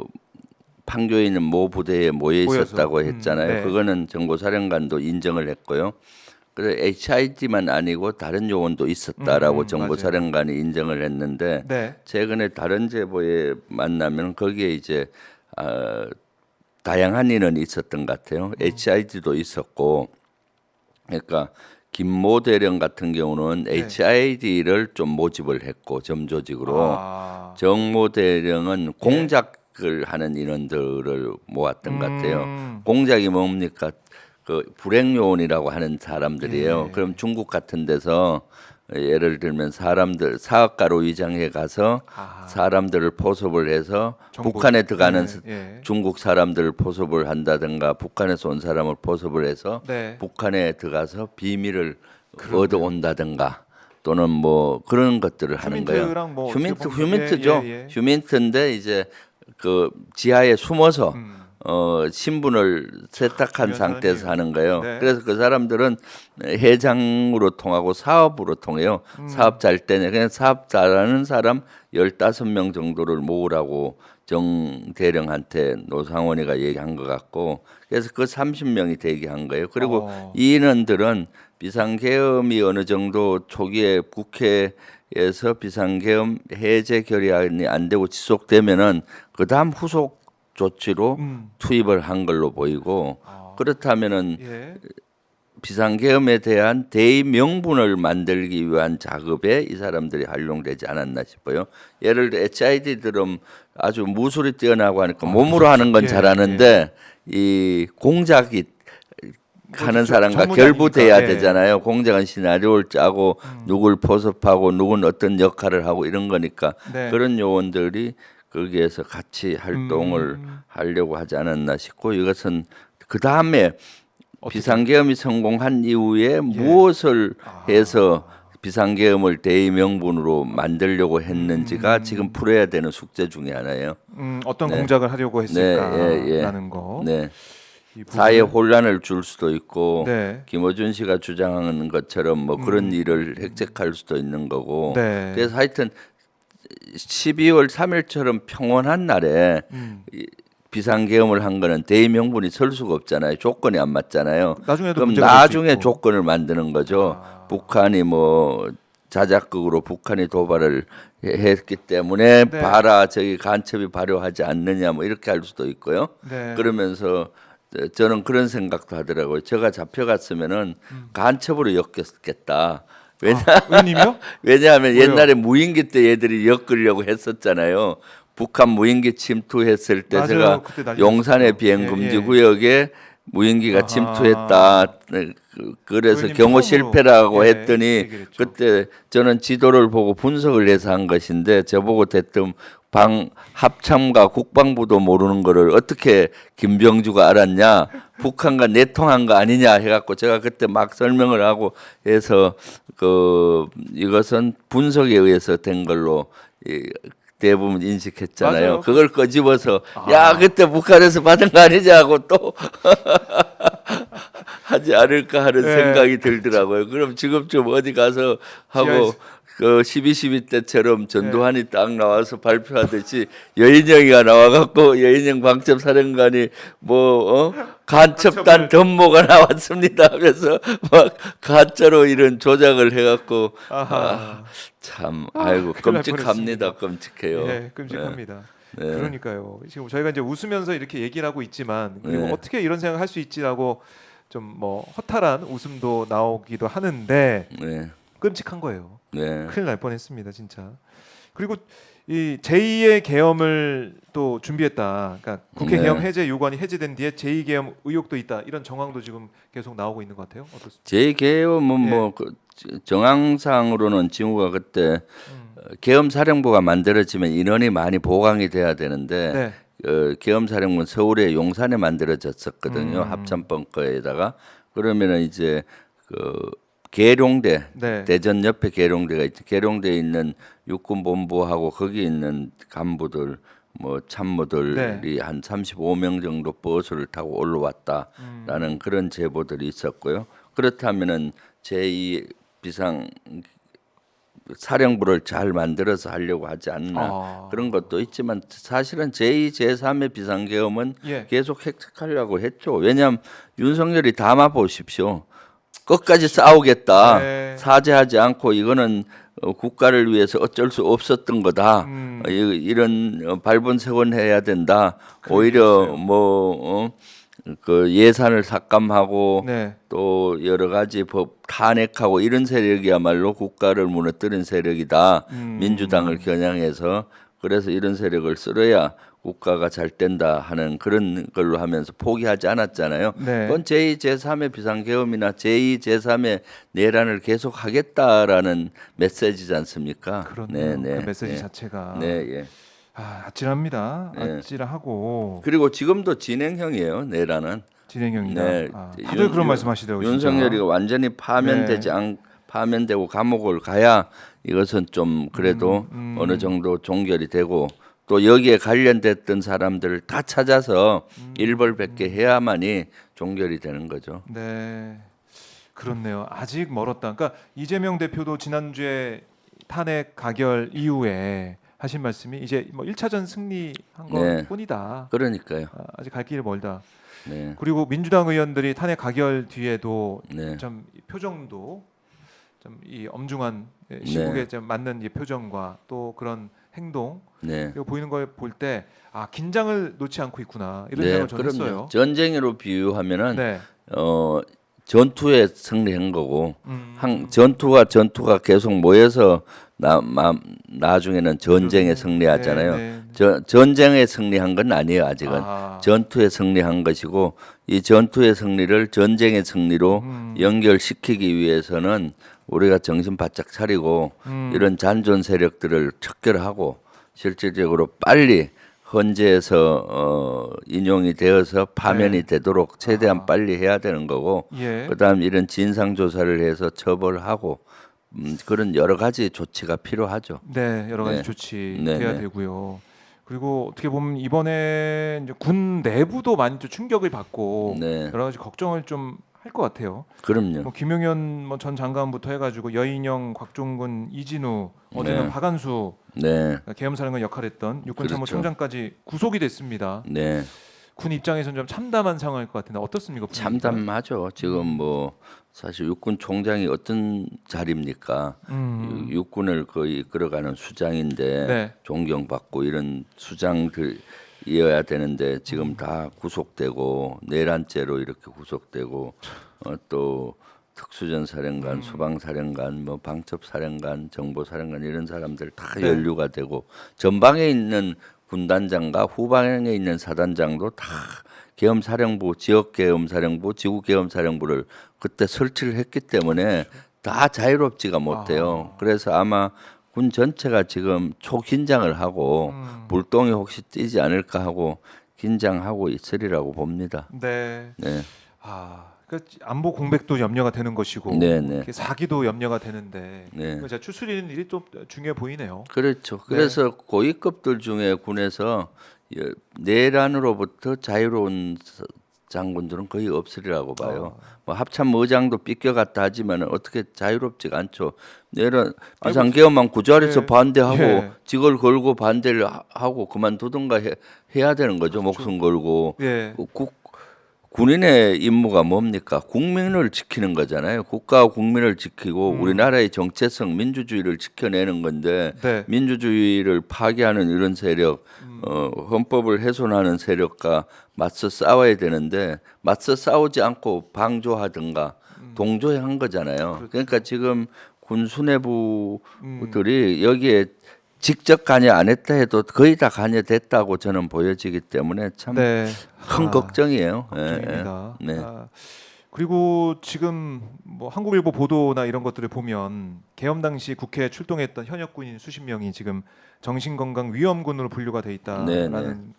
판교에 있는 모 부대에 모여 있었다고 모여서. 했잖아요. 네. 그거는 정보사령관도 인정을 했고요. 그래 HID만 아니고 다른 요원도 있었다라고 정보사령관이 인정을 했는데 네. 최근에 다른 제보에 만나면 거기에 이제 다양한 인원이 있었던 것 같아요. HID도 있었고, 그러니까 김모 대령 같은 경우는 네. HID를 좀 모집을 했고 점조직으로 아. 정모 대령은 공작을 하는 인원들을 모았던 것 같아요. 공작이 뭡니까? 그 불행 요원이라고 하는 사람들이에요. 예. 그럼 중국 같은 데서 예를 들면 사람들 사업가로 위장해 가서 아하. 사람들을 포섭을 해서 정보. 북한에 들어가는 예. 중국 사람들을 포섭을 한다든가 북한에서 온 사람을 포섭을 해서 네. 북한에 들어가서 비밀을 얻어온다든가 또는 뭐 그런 것들을 하는 거예요. 휴민트랑 뭐 휴민트 어떻게 보면- 휴민트죠. 예, 예. 휴민트인데 이제 그 지하에 숨어서 신분을 세탁한 중요한 상태에서 사안이에요. 하는 거예요. 네. 그래서 그 사람들은 회장으로 통하고 사업으로 통해요. 사업 잘 때는 그냥 사업 잘하는 사람 15명 정도를 모으라고 정 대령한테 노상원이가 얘기한 것 같고, 그래서 그 30명이 대기한 거예요. 그리고 이 인원들은 비상계엄이 어느 정도 초기에 국회에서 비상계엄 해제 결의안이 안 되고 지속되면은 그 다음 후속 조치로 투입을 한 걸로 보이고, 그렇다면은 예. 비상계엄에 대한 대의 명분을 만들기 위한 작업에 이 사람들이 활용되지 않았나 싶어요. 예를 들어 HID들은 아주 무술이 뛰어나고 하니까 몸으로 하는 건 예, 잘하는데 이 공작이 하는 사람과 전문이 결부돼야 아니니까. 예. 되잖아요. 공작은 시나리오를 짜고 누굴 포섭하고 누군 어떤 역할을 하고 이런 거니까 네. 그런 요원들이 거기에서 같이 활동을 하려고 하지 않았나 싶고, 이것은 그 다음에 비상계엄이 성공한 이후에 무엇을 해서 비상계엄을 대의 명분으로 만들려고 했는지가 지금 풀어야 되는 숙제 중에 하나예요. 어떤 네. 공작을 하려고 했을까라는 네. 거. 네. 이 부분을- 사회 혼란을 줄 수도 있고, 네. 김어준 씨가 주장하는 것처럼 뭐 그런 일을 획책할 수도 있는 거고. 네. 그래서 하여튼 12월 3일처럼 평온한 날에 이 비상계엄을 한 거는 대의 명분이 설 수가 없잖아요. 조건이 안 맞잖아요. 나중에도 그럼 문제가 될수 나중에 있고. 조건을 만드는 거죠. 북한이 뭐 자작극으로 북한이 도발을 했기 때문에 네. 봐라 저기 간첩이 발효하지 않느냐 뭐 이렇게 할 수도 있고요. 네. 그러면서 저는 그런 생각도 하더라고요. 제가 잡혀갔으면은 간첩으로 엮였겠다. 의원님이요? 왜냐하면 왜요? 옛날에 무인기 때 얘들이 엮으려고 했었잖아요. 북한 무인기 침투했을 때 맞아요. 제가 그때 난리 용산의 났었죠. 비행 예, 금지 예. 구역에 무인기가 아하. 침투했다. 그래서 의원님 경호 처음으로, 실패라고 예, 했더니 얘기를 했죠. 그때 저는 지도를 보고 분석을 해서 한 것인데 저보고 대뜸 방 합참과 국방부도 모르는 거를 어떻게 김병주가 알았냐? 북한과 내통한 거 아니냐 해갖고 제가 그때 막 설명을 하고 해서 이것은 분석에 의해서 된 걸로 대부분 인식했잖아요. 맞아요. 그걸 꺼집어서 야 그때 북한에서 받은 거 아니냐고 또 하지 않을까 하는 네. 생각이 들더라고요. 그럼 지금쯤 어디 가서 하고 그 12.12 때처럼 전두환이 딱 나와서 발표하듯이 여인영이가 나와갖고 여인영 방첩사령관이 간첩단 덤모가 나왔습니다 하면서 막 가짜로 이런 조작을 해갖고 참 아이고 큰일 날 끔찍합니다. 끔찍해요. 네, 끔찍합니다. 네. 그러니까요. 지금 저희가 이제 웃으면서 이렇게 얘기를 하고 있지만 그리고 네. 어떻게 이런 생각을 할 수 있지라고 좀 뭐 허탈한 웃음도 나오기도 하는데 네, 끔찍한 거예요. 네, 큰일 날 뻔했습니다, 진짜. 그리고 이 제2의 계엄을 또 준비했다. 그러니까 국회 네. 계엄 해제 요구안이 해제된 뒤에 제2 계엄 의혹도 있다. 이런 정황도 지금 계속 나오고 있는 것 같아요. 어떻습니까? 제 계엄은 예. 뭐그 정황상으로는 징후가 그때 계엄사령부가 만들어지면 인원이 많이 보강이 돼야 되는데 네. 계엄사령부는 서울의 용산에 만들어졌었거든요. 합참벙커에다가. 그러면은 이제 계룡대 네. 대전 옆에 계룡대가 있죠. 계룡대에 있는 육군본부하고 거기 있는 간부들 뭐 참모들이 한 35명 정도 버스를 타고 올라왔다라는 그런 제보들이 있었고요. 그렇다면은 제2 비상 사령부를 잘 만들어서 하려고 하지 않나 그런 것도 있지만 사실은 제2, 제3의 비상계엄은 예. 계속 획책하려고 했죠. 왜냐하면 윤석열이 담아 보십시오. 끝까지 싸우겠다. 네. 사죄하지 않고 이거는 국가를 위해서 어쩔 수 없었던 거다. 이런 발본색원해야 된다. 오히려 그 예산을 삭감하고 네. 또 여러 가지 법 탄핵하고 이런 세력이야말로 국가를 무너뜨린 세력이다. 민주당을 겨냥해서 그래서 이런 세력을 쓸어야 국가가 잘 된다 하는 그런 걸로 하면서 포기하지 않았잖아요. 네. 그건 제2, 제3의 비상계엄이나 제2, 제3의 내란을 계속 하겠다라는 메시지지 않습니까? 그렇네요. 그 메시지 자체가 네, 예. 아찔합니다. 네. 아찔하고 그리고 지금도 진행형이에요. 내란은. 진행형이다. 네. 다들 그런 말씀하시더라고요. 윤석열이가 완전히 파면되지 파면되고 감옥을 가야 이것은 좀 그래도 어느 정도 종결이 되고 또 여기에 관련됐던 사람들을 다 찾아서 일벌백계 해야만이 종결이 되는 거죠. 네, 그렇네요. 아직 멀었다. 그러니까 이재명 대표도 지난주에 탄핵 가결 이후에 하신 말씀이 이제 뭐 1차전 승리한 네. 것뿐이다. 그러니까요. 아직 갈 길이 멀다. 네. 그리고 민주당 의원들이 탄핵 가결 뒤에도 네. 좀 표정도 좀 이 엄중한 시국에 좀 맞는 이 표정과 또 그런 행동 네. 그리고 보이는 걸 볼 때 긴장을 놓지 않고 있구나 이런 네, 생각을 저는 그럼요. 했어요. 전쟁으로 비유하면은 네. 전투에 승리한 거고 음. 전투가 계속 모여서 나중에는 전쟁에 승리하잖아요. 네. 전쟁에 승리한 건 아니에요. 아직은 아. 전투에 승리한 것이고 이 전투의 승리를 전쟁의 승리로 연결시키기 위해서는 우리가 정신 바짝 차리고 이런 잔존 세력들을 척결하고 실질적으로 빨리 헌재에서 인용이 되어서 파면이 네. 되도록 최대한 빨리 해야 되는 거고 예. 그다음 이런 진상 조사를 해서 처벌하고 그런 여러 가지 조치가 필요하죠. 네, 여러 가지 네. 조치 네, 돼야 네. 되고요. 그리고 어떻게 보면 이번에 이제 군 내부도 많이 좀 충격을 받고 네, 여러 가지 걱정을 좀 할 것 같아요. 그럼요. 뭐 김용현 뭐 전 장관부터 해가지고 여인영, 곽종근, 이진우, 어제는 네. 박한수 네, 계엄사령관 역할했던 육군참모총장까지 그렇죠. 구속이 됐습니다. 네, 군 입장에서는 좀 참담한 상황일 것 같은데 어떻습니까? 분위기가? 참담하죠. 지금 뭐 사실 육군 총장이 어떤 자리입니까? 육군을 거의 이끌어가는 수장인데 네. 존경받고 이런 수장들이어야 되는데 지금 다 구속되고 내란죄로 이렇게 구속되고 또 특수전사령관, 수방사령관, 뭐 방첩사령관, 정보사령관 이런 사람들 다 네. 연루가 되고 전방에 있는 군단장과 후방에 있는 사단장도 다 계엄사령부, 지역계엄사령부, 지구계엄사령부를 그때 설치를 했기 때문에 다 자유롭지가 못해요. 그래서 아마 군 전체가 지금 초긴장을 하고 불똥이 혹시 뛰지 않을까 하고 긴장하고 있으리라고 봅니다. 네. 네, 그러니까 안보 공백도 염려가 되는 것이고 네, 네. 이렇게 사기도 염려가 되는데 네. 그래서 추스리는 일이 좀 중요해 보이네요. 그렇죠. 그래서 고위급들 중에 군에서 내란으로부터 자유로운 장군들은 거의 없으리라고 봐요. 뭐 합참 의장도 삐껴갔다 하지만 어떻게 자유롭지가 않죠. 내란 비상계엄만 그 자리에서 예. 반대하고 예. 직을 걸고 반대를 하고 그만두든가 해야 되는 거죠. 목숨 걸고. 예. 군인의 임무가 뭡니까? 국민을 지키는 거잖아요. 국가와 국민을 지키고 우리나라의 정체성, 민주주의를 지켜내는 건데 네. 민주주의를 파괴하는 이런 세력, 헌법을 훼손하는 세력과 맞서 싸워야 되는데 맞서 싸우지 않고 방조하든가 동조한 거잖아요. 그러니까 지금 군 수뇌부들이 여기에 직접 관여 안 했다 해도 거의 다 관여됐다고 저는 보여지기 때문에 참 큰 걱정이에요. 걱정입니다. 네. 그리고 지금 뭐 한국일보 보도나 이런 것들을 보면 계엄 당시 국회에 출동했던 현역 군인 수십 명이 지금 정신건강위험군으로 분류가 돼 있다라는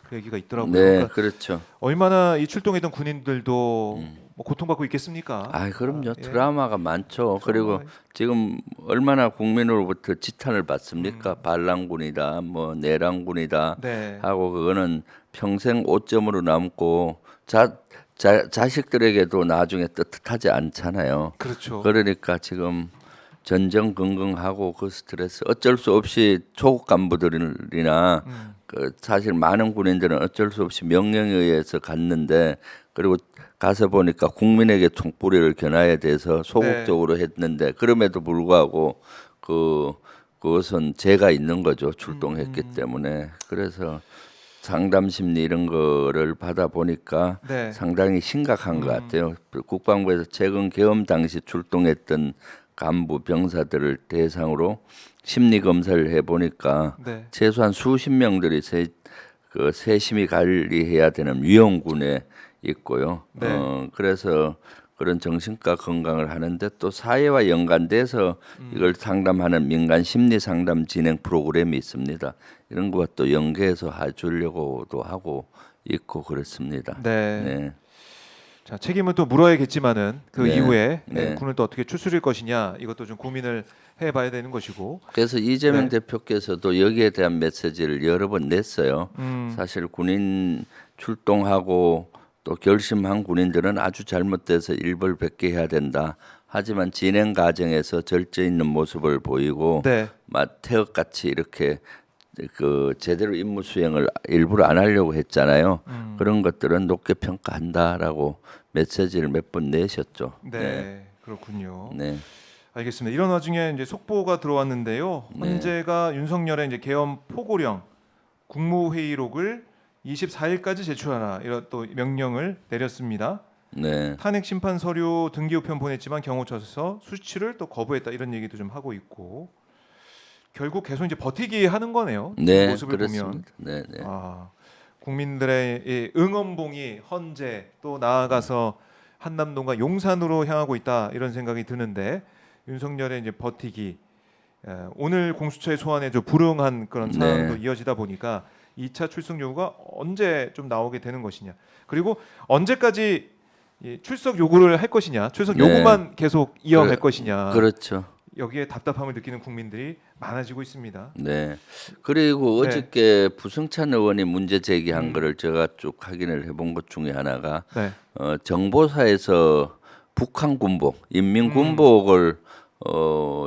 그 얘기가 있더라고요. 네, 그러니까 그렇죠. 얼마나 이 출동했던 군인들도 뭐 고통받고 있겠습니까? 그럼요. 예. 드라마가 많죠. 그리고 지금 얼마나 국민으로부터 지탄을 받습니까? 반란군이다, 뭐 내란군이다 네. 하고 그거는 평생 오점으로 남고 자식들에게도 나중에 떳떳하지 않잖아요. 그렇죠. 그러니까 지금 전전긍긍하고 그 스트레스 어쩔 수 없이 초급 간부들이나 사실 많은 군인들은 어쩔 수 없이 명령에 의해서 갔는데 그리고 가서 보니까 국민에게 총뿌리를 겨눠야 돼서 소극적으로 했는데 그럼에도 불구하고 그것은 죄가 있는 거죠. 출동했기 때문에. 그래서 상담 심리 이런 거를 받아 보니까 네. 상당히 심각한 것 같아요. 국방부에서 최근 계엄 당시 출동했던 간부 병사들을 대상으로 심리 검사를 해 보니까 네. 최소한 수십 명들이 세심히 관리해야 되는 위험군에 있고요. 네. 그래서 그런 정신과 건강을 하는데 또 사회와 연관돼서 이걸 상담하는 민간 심리 상담 진행 프로그램이 있습니다. 이런 것과 또 연계해서 해주려고도 하고 있고 그렇습니다. 네. 네. 자, 책임은 또 물어야겠지만은 그 네. 이후에 네. 군을 또 어떻게 추스릴 것이냐 이것도 좀 고민을 해봐야 되는 것이고. 그래서 이재명 네. 대표께서도 여기에 대한 메시지를 여러 번 냈어요. 사실 군인 출동하고 또 결심한 군인들은 아주 잘못돼서 일벌백계 해야 된다. 하지만 진행 과정에서 절제 있는 모습을 보이고 네. 태역같이 이렇게 그 제대로 임무 수행을 일부러 안 하려고 했잖아요. 그런 것들은 높게 평가한다라고 메시지를 몇 번 내셨죠. 네. 그렇군요. 네. 알겠습니다. 이런 와중에 이제 속보가 들어왔는데요. 네. 헌재가 윤석열의 이제 계엄 포고령 국무회의록을 24일까지 제출하라 이런 또 명령을 내렸습니다. 네. 탄핵 심판 서류 등기 우편 보냈지만 경호처에서 수취를 또 거부했다 이런 얘기도 좀 하고 있고 결국 계속 이제 버티기 하는 거네요. 네. 모습을 보면 그렇습니다. 네. 네. 국민들의 이 응원봉이 헌재 또 나아가서 한남동과 용산으로 향하고 있다 이런 생각이 드는데 윤석열의 이제 버티기 오늘 공수처의 소환에 좀 불응한 그런 상황도 이어지다 보니까 2차 출석 요구가 언제 좀 나오게 되는 것이냐 그리고 언제까지 이 출석 요구를 할 것이냐 출석 요구만 계속 이어갈 것이냐 그렇죠. 여기에 답답함을 느끼는 국민들이 많아지고 있습니다. 네. 그리고 네. 어저께 부승찬 의원이 문제 제기한 거를 제가 쭉 확인을 해본 것 중에 하나가 네. 정보사에서 북한 군복, 인민 군복을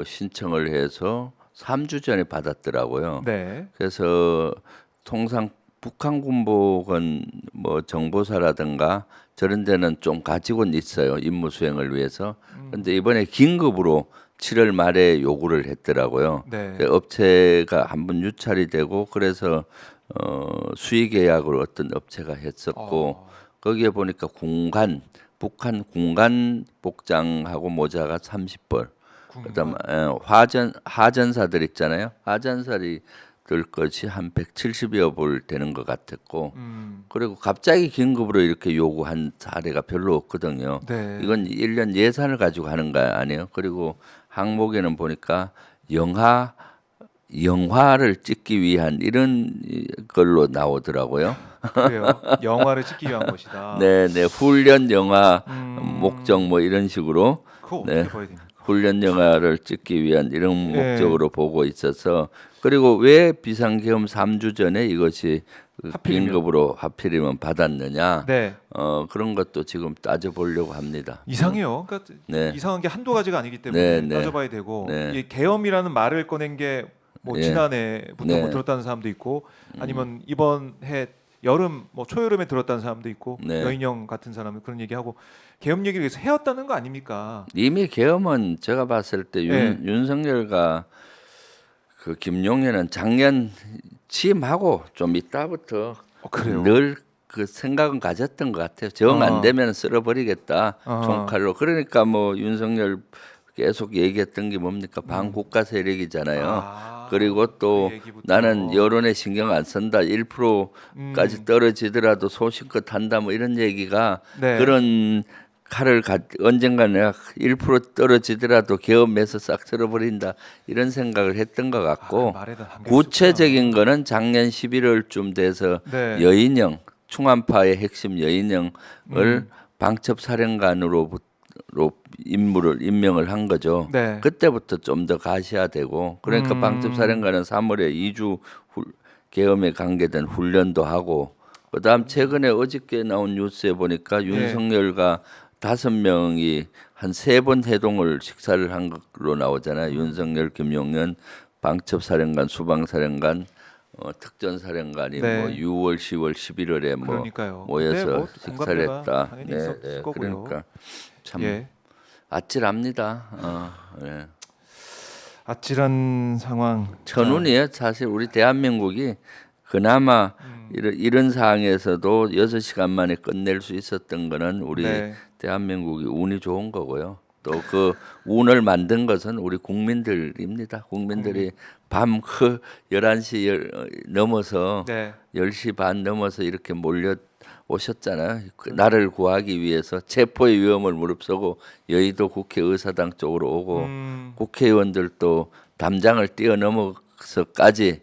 신청을 해서 3주 전에 받았더라고요. 네. 그래서 통상 북한 군복은 뭐 정보사라든가 저런 데는 좀 가지고는 있어요. 임무 수행을 위해서. 그런데 이번에 긴급으로 7월 말에 요구를 했더라고요. 네. 그 업체가 한번 유찰이 되고 그래서 수의 계약을 어떤 업체가 했었고 거기에 보니까 북한 군간 복장하고 모자가 30벌. 그다음 하전사들 있잖아요. 하전살이 들 것이 한 170여 불 되는 것 같았고 그리고 갑자기 긴급으로 이렇게 요구한 사례가 별로 없거든요. 네. 이건 1년 예산을 가지고 하는 거 아니에요. 그리고 항목에는 보니까 영화를 찍기 위한 이런 걸로 나오더라고요. 그래요. 영화를 찍기 위한 것이다. 네, 훈련 영화 목적 뭐 이런 식으로 그거 어떻게 봐야 됩니까? 훈련 영화를 찍기 위한 이런 네. 목적으로 보고 있어서 그리고 왜 비상계엄 3주 전에 이것이 긴급으로 하필이면 받았느냐 네. 그런 것도 지금 따져보려고 합니다. 이상해요. 그러니까 네. 이상한 게 한두 가지가 아니기 때문에 네, 네. 따져봐야 되고 네. 이 계엄이라는 말을 꺼낸 게 뭐 네. 지난해부터 네. 뭐 들었다는 사람도 있고 아니면 이번 해 여름 뭐 초여름에 들었다는 사람도 있고 네. 여인영 같은 사람은 그런 얘기하고 계엄 얘기를 계속 해왔다는 거 아닙니까? 이미 계엄은 제가 봤을 때 네. 윤석열과 그 김용현은 작년 취임하고 좀 이따부터 그래요. 늘 그 생각은 가졌던 것 같아요. 정 안 되면 쓸어버리겠다 총칼로. 그러니까 뭐 윤석열 계속 얘기했던 게 뭡니까 반국가 세력이잖아요. 그리고 또 그 얘기부터. 나는 여론에 신경 안 쓴다. 1%까지 떨어지더라도 소신껏 한다. 뭐 이런 얘기가 네. 그런 언젠가 내가 1% 떨어지더라도 계엄해서 싹 쓸어버린다 이런 생각을 했던 것 같고 그 말에다 담겨 구체적인 거는 작년 11월쯤 돼서 네. 여인영 충안파의 핵심 여인영을 방첩사령관으로 임명을 한 거죠. 네. 그때부터 좀 더 가셔야되고 그러니까 방첩사령관은 3월에 2주 계엄에 관계된 훈련도 하고 그다음 최근에 어저께 나온 뉴스에 보니까 윤석열과 5명이 한 3번 해동을 식사를 한 걸로 나오잖아요. 윤석열, 김용현, 방첩사령관, 수방사령관, 특전사령관이 네. 뭐 6월, 10월, 11월에 뭐 그러니까요. 그때 모여서 뭐 식사를 공감대가 했다. 당연히 있었을 거고요. 그러니까 참 예. 아찔합니다. 예. 아찔한 상황. 천운이에요. 사실 우리 대한민국이 그나마 이런 상황에서도 6시간 만에 끝낼 수 있었던 거는 우리 네. 대한민국이 운이 좋은 거고요. 또 그 운을 만든 것은 우리 국민들입니다. 국민들이 밤 그 11시 넘어서 네. 10시 반 넘어서 이렇게 몰려 오셨잖아요. 그 나를 구하기 위해서 체포의 위험을 무릅쓰고 여의도 국회의사당 쪽으로 오고 국회의원들도 담장을 뛰어넘어서까지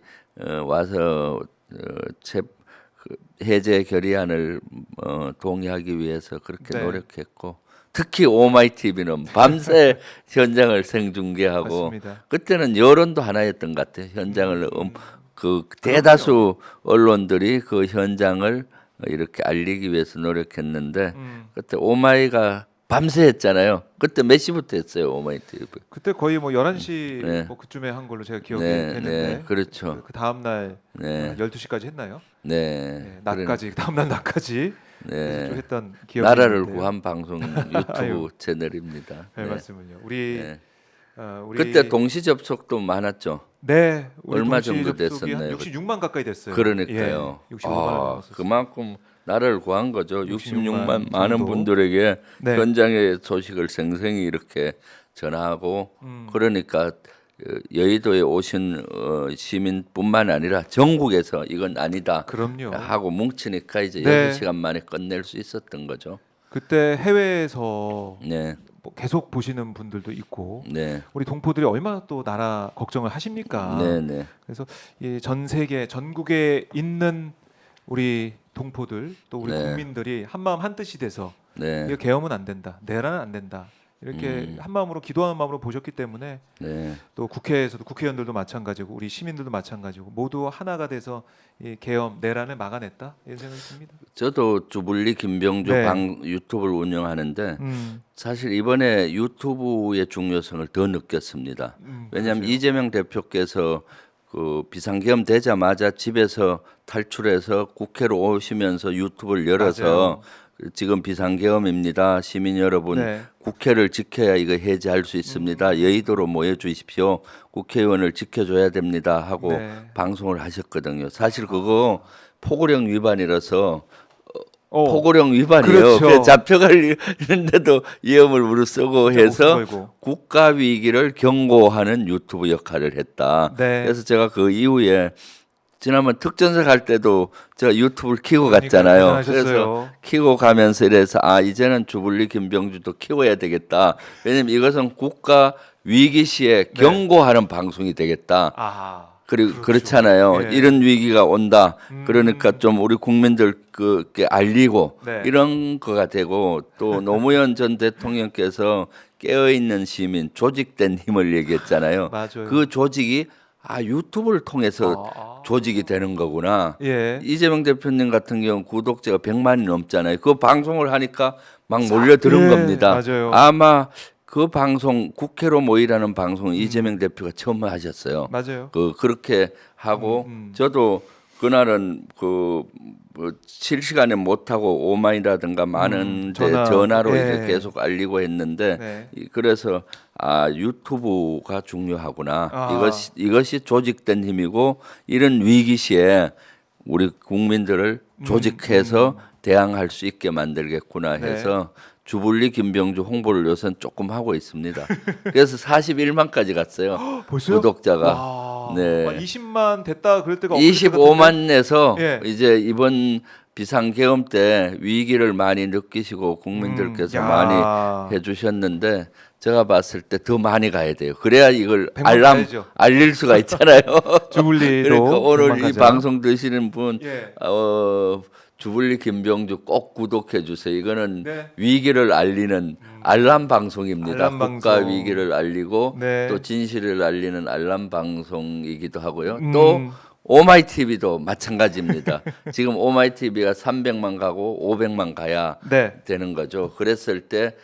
와서 해제 결의안을 동의하기 위해서 그렇게 네. 노력했고 특히 오마이TV는 밤새 현장을 생중계하고 맞습니다. 그때는 여론도 하나였던 것 같아요. 현장을 그 그럼요. 대다수 언론들이 그 현장을 이렇게 알리기 위해서 노력했는데 그때 오마이가 밤새 했잖아요. 그때 몇 시부터 했어요, 오마이TV? 그때 거의 뭐 11시 네. 뭐 그쯤에 한 걸로 제가 기억이 네, 되는데 네, 그렇죠. 그 다음 날 네, 12시까지 했나요? 네, 네, 낮까지 다음 날 낮까지 네. 좀 했던 기억이 나라를 있는데요. 구한 방송 아유. 유튜브 채널입니다. 네, 네. 말씀은요. 우리 네. 우리 그때 동시 접속도 많았죠. 네, 우리 얼마 동시 정도 접속이 한 됐었나요? 66만 가까이 됐어요. 그러니까요. 예, 65만을 넘었었어요. 그만큼 나라를 구한 거죠. 66만 66만 많은 정도. 분들에게 네. 현장의 소식을 생생히 이렇게 전하고 그러니까 여의도에 오신 시민뿐만 아니라 전국에서 이건 아니다 그럼요. 하고 뭉치니까 이제 네. 6시간 만에 끝낼 수 있었던 거죠. 그때 해외에서 네, 뭐 계속 보시는 분들도 있고 네, 우리 동포들이 얼마나 또 나라 걱정을 하십니까? 네, 네, 그래서 이 전 세계 전국에 있는 우리 동포들 또 우리 네. 국민들이 한 마음 한 뜻이 돼서 네, 이거 계엄은 안 된다, 내란은 안 된다 이렇게 한 마음으로 기도하는 마음으로 보셨기 때문에 네. 또 국회에서도 국회의원들도 마찬가지고 우리 시민들도 마찬가지고 모두 하나가 돼서 이 계엄 내란을 막아냈다 이런 생각이 듭니다. 저도 주불리 김병주 네. 유튜브를 운영하는데 사실 이번에 유튜브의 중요성을 더 느꼈습니다. 왜냐하면 그러세요. 이재명 대표께서 그 비상계엄 되자마자 집에서 탈출해서 국회로 오시면서 유튜브를 열어서 맞아요. 지금 비상계엄입니다. 시민 여러분 네. 국회를 지켜야 이거 해제할 수 있습니다. 여의도로 모여 주십시오. 국회의원을 지켜줘야 됩니다 하고 네. 방송을 하셨거든요. 사실 그거 포고령 위반이라서 어, 포고령 위반이에요. 그렇죠. 그래서 잡혀가는데도 위험을 무릅쓰고 진짜 해서 목숨 걸고. 국가 위기를 경고하는 유튜브 역할을 했다. 네. 그래서 제가 그 이후에 지난번 특전사 갈 때도 제가 유튜브를 키고 그러니까 갔잖아요. 대단하셨어요. 그래서 키고 가면서 이래서 이제는 주불리 김병주도 키워야 되겠다. 왜냐면 이것은 국가 위기 시에 네. 경고하는 방송이 되겠다. 그리고 그렇죠. 그렇잖아요. 예. 이런 위기가 온다. 그러니까 좀 우리 국민들 그게 알리고 네. 이런 거가 되고 또 노무현 전 대통령께서 깨어 있는 시민, 조직된 힘을 얘기했잖아요. 맞아요. 그 조직이 유튜브를 통해서 조직이 되는 거구나. 예. 이재명 대표님 같은 경우 구독자가 100만이 넘잖아요. 그 방송을 하니까 막 몰려드는 예, 겁니다. 맞아요. 아마 그 방송 국회로 모이라는 방송은 이재명 대표가 처음 하셨어요. 맞아요. 그렇게 하고 저도 그날은 실시간에 못 하고 오마이라든가 많은 데 전화로 예. 이제 계속 알리고 했는데 네. 그래서 유튜브가 중요하구나. 아. 이것이 조직된 힘이고 이런 위기 시에 우리 국민들을 조직해서 대항할 수 있게 만들겠구나 해서 주불리 김병주 홍보를 요새는 조금 하고 있습니다. 그래서 41만까지 갔어요. 벌써요? 구독자가. 와. 네. 20만 됐다 그럴 때가 없을 것 같은데. 25만에서 예. 이제 이번 비상계엄 때 위기를 많이 느끼시고 국민들께서 야. 많이 해주셨는데 제가 봤을 때 더 많이 가야 돼요. 그래야 이걸 100만 가야죠. 알릴 수가 있잖아요. 주불리도 그러니까 오늘 100만 이 가자. 방송 드시는 분 예. 주불리 김병주 꼭 구독해 주세요. 이거는 네. 위기를 알리는 알람 방송입니다. 알람 국가 방송. 위기를 알리고 네. 또 진실을 알리는 알람 방송이기도 하고요. 음. 또 오마이TV도 마찬가지입니다. 지금 오마이TV가 300만 가고 500만 가야 네. 되는 거죠. 그랬을 때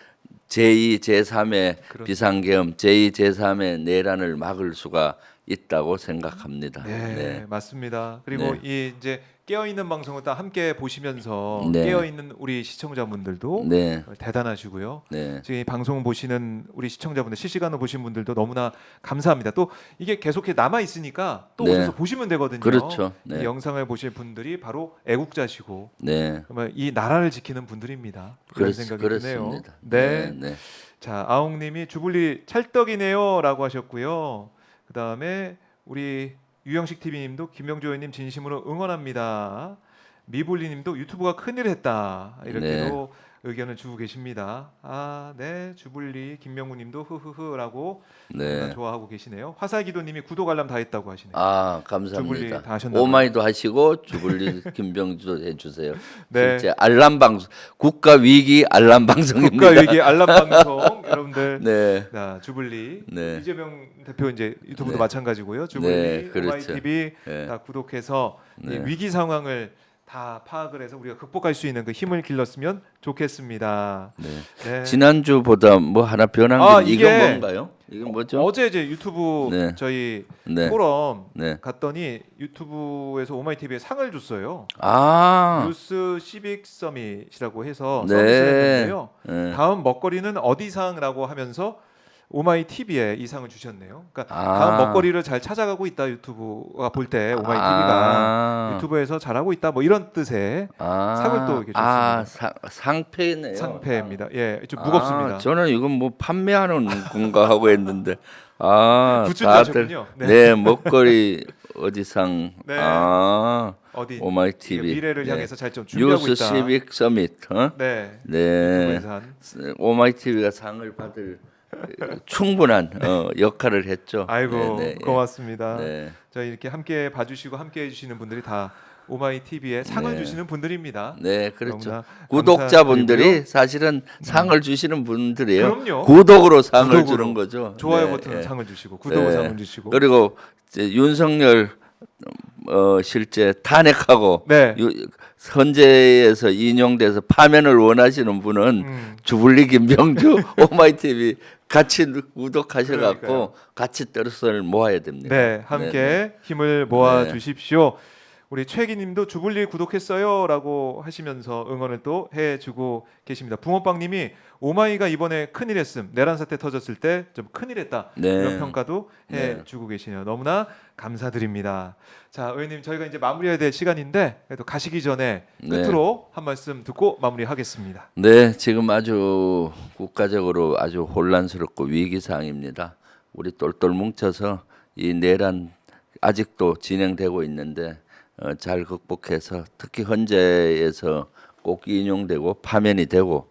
제2, 제3의 그렇죠. 비상계엄, 제2, 제3의 내란을 막을 수가 있다고 생각합니다. 네, 맞습니다. 그리고 네. 이 이제 깨어 있는 방송을 다 함께 보시면서 네. 깨어 있는 우리 시청자분들도 네, 대단하시고요. 네, 지금 이 방송 보시는 우리 시청자분들 실시간으로 보신 분들도 너무나 감사합니다. 또 이게 계속해 남아 있으니까 또 네. 오셔서 보시면 되거든요. 그렇죠. 네. 이 영상을 보실 분들이 바로 애국자시고 네. 정말 이 나라를 지키는 분들입니다. 그런 생각이 드네요. 그렇습니다. 네. 네. 자, 아웅님이 주불리 찰떡이네요라고 하셨고요. 그 다음에 우리 유영식 TV님도 김명조 의원님 진심으로 응원합니다. 미불리님도 유튜브가 큰일을 했다 이렇게도 의견을 주고 계십니다. 네, 주불리 김명우님도 흐흐흐라고 네. 좋아하고 계시네요. 화살기도님이 구독 알람 다 했다고 하시네요. 주불리 감사합니다. 다 하셨나봐요. 오마이도 하시고 주불리 김병주도 해주세요. 네. 실제 알람 방송, 국가 위기 알람 방송입니다. 국가위기 알람 방송 여러분들. 네. 자, 주불리 네. 이재명 대표 이제 유튜브도 네. 마찬가지고요. 주불리 네, 그렇죠. 오마이TV 네. 다 구독해서 이 네. 위기 상황을 다 파악을 해서 우리가 극복할 수 있는 그 힘을 길렀으면 좋겠습니다. 네. 네. 지난주보다 뭐 하나 변한 게 이게 이건 뭔가요? 이건 뭐죠? 어제 이제 유튜브 네. 저희 네. 포럼 네. 갔더니 유튜브에서 오마이TV에 상을 줬어요. 뉴스 시빅 서밋이라고 해서 네. 서비스를 했는데요. 네. 다음 먹거리는 어디상이라고 하면서 오마이TV에 이 상을 주셨네요. 그러니까 다음 먹거리를 잘 찾아가고 있다 유튜브가 볼 때 오마이TV가 유튜브에서 잘하고 있다 뭐 이런 뜻의 상을 또 이렇게 줬습니다. 상패네요. 상패입니다. 예, 좀 무겁습니다. 저는 이건 뭐 판매하는 건가 하고 했는데 굿즈도 하셨군요. 네. 네, 먹거리 어디상 네. 어디 오마이TV 미래를 향해서 잘 좀 준비하고 뉴스 있다. 시빅 서밋. 네. 네. 유튜브에서 한. 오마이TV가 상을 받을 충분한 역할을 했죠. 아이고 네, 네. 고맙습니다. 네. 저희 이렇게 함께 봐주시고 함께 해주시는 분들이 다 오마이TV에 상을 네. 주시는 분들입니다. 네, 그렇죠. 너무나 구독자분들이 감사드리고요. 사실은 상을 주시는 분들이에요. 그럼요. 구독으로 상을 구독으로. 주는 거죠. 좋아요 네, 버튼은 네. 상을 주시고 구독은 네. 상을 주시고. 그리고 이제 윤석열 실제 탄핵하고 네. 헌재에서 인용돼서 파면을 원하시는 분은 주불리 김병주 오마이TV 같이 구독하셔갖고 그러니까요. 같이 뜻을 모아야 됩니다. 네, 함께 네. 힘을 모아 네. 주십시오. 우리 최기님도 주불리 구독했어요라고 하시면서 응원을 또 해주고 계십니다. 붕어빵님이 오마이가 이번에 큰일했음. 내란 사태 터졌을 때 좀 큰일했다. 네. 이런 평가도 네. 해주고 계시네요. 너무나 감사드립니다. 자, 의원님 저희가 이제 마무리해야 될 시간인데 그래도 가시기 전에 끝으로 한 말씀 듣고 마무리하겠습니다. 네, 지금 아주 국가적으로 아주 혼란스럽고 위기 상황입니다. 우리 똘똘 뭉쳐서 이 내란 아직도 진행되고 있는데 잘 극복해서 특히 헌재에서 꼭 인용되고 파면이 되고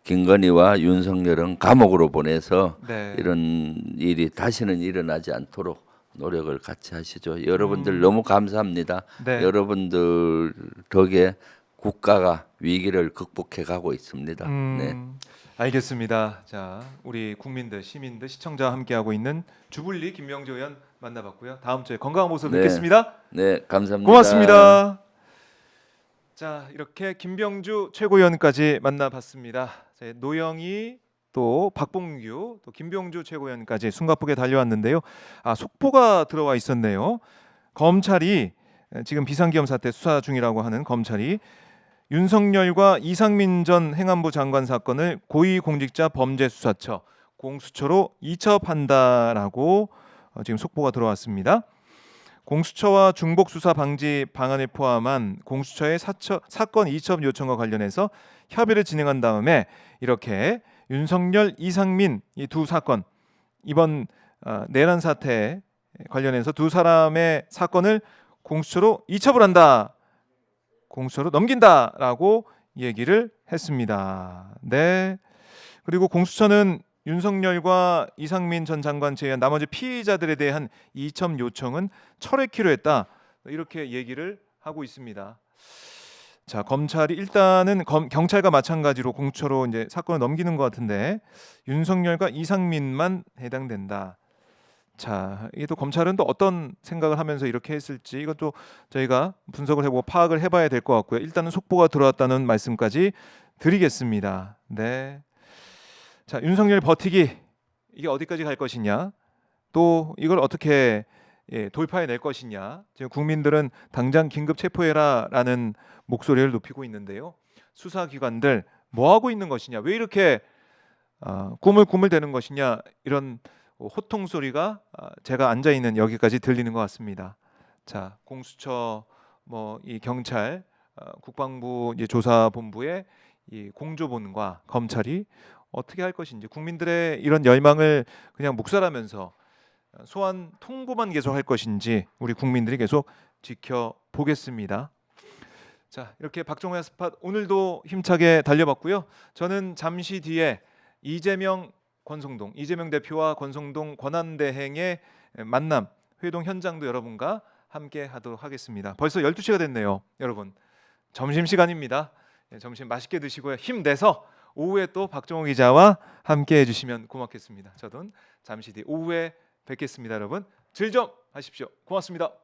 김건희와 윤석열은 감옥으로 보내서 네. 이런 일이 다시는 일어나지 않도록 노력을 같이 하시죠. 여러분들 너무 감사합니다. 네. 여러분들 덕에 국가가 위기를 극복해 가고 있습니다. 네. 알겠습니다. 자, 우리 국민들, 시민들, 시청자와 함께하고 있는 주불리 김명주 의원 만나봤고요. 다음 주에 건강한 모습 네. 뵙겠습니다. 네, 감사합니다. 고맙습니다. 자, 이렇게 김병주 최고위원까지 만나봤습니다. 노영희 또 박봉규 또 김병주 최고위원까지 숨가쁘게 달려왔는데요. 속보가 들어와 있었네요. 검찰이 지금 비상기업 사태 수사 중이라고 하는 검찰이 윤석열과 이상민 전 행안부 장관 사건을 고위공직자 범죄수사처 공수처로 이첩한다라고 지금 속보가 들어왔습니다. 공수처와 중복 수사 방지 방안을 포함한 공수처의 사건 이첩 요청과 관련해서 협의를 진행한 다음에 이렇게 윤석열, 이상민 이 두 사건 이번 내란 사태 관련해서 두 사람의 사건을 공수처로 이첩을 한다. 공수처로 넘긴다라고 얘기를 했습니다. 네. 그리고 공수처는 윤석열과 이상민 전 장관 제외한 나머지 피의자들에 대한 이첩 요청은 철회키로 했다. 이렇게 얘기를 하고 있습니다. 자, 검찰이 일단은 경찰과 마찬가지로 공수처로 이제 사건을 넘기는 것 같은데 윤석열과 이상민만 해당된다. 자, 이게 또 검찰은 또 어떤 생각을 하면서 이렇게 했을지 이것도 저희가 분석을 해보고 파악을 해봐야 될 것 같고요. 일단은 속보가 들어왔다는 말씀까지 드리겠습니다. 네. 자, 윤석열 버티기 이게 어디까지 갈 것이냐? 또 이걸 어떻게 돌파해낼 것이냐? 지금 국민들은 당장 긴급 체포해라라는 목소리를 높이고 있는데요. 수사기관들 뭐 하고 있는 것이냐? 왜 이렇게 꾸물꾸물대는 것이냐? 이런 호통 소리가 제가 앉아 있는 여기까지 들리는 것 같습니다. 자, 공수처 이 경찰, 국방부 이제 조사본부의 이 공조본과 검찰이 어떻게 할 것인지 국민들의 이런 열망을 그냥 묵살하면서 소환 통보만 계속 할 것인지 우리 국민들이 계속 지켜보겠습니다. 자, 이렇게 박종호의 스팟 오늘도 힘차게 달려봤고요. 저는 잠시 뒤에 이재명 대표와 권성동 권한대행의 만남 회동 현장도 여러분과 함께 하도록 하겠습니다. 벌써 12시가 됐네요. 여러분 점심 시간입니다. 점심 맛있게 드시고요. 힘내서 오후에 또 박종호 기자와 함께 해주시면 고맙겠습니다. 저는 잠시 뒤 오후에 뵙겠습니다. 여러분 즐 좀 하십시오. 고맙습니다.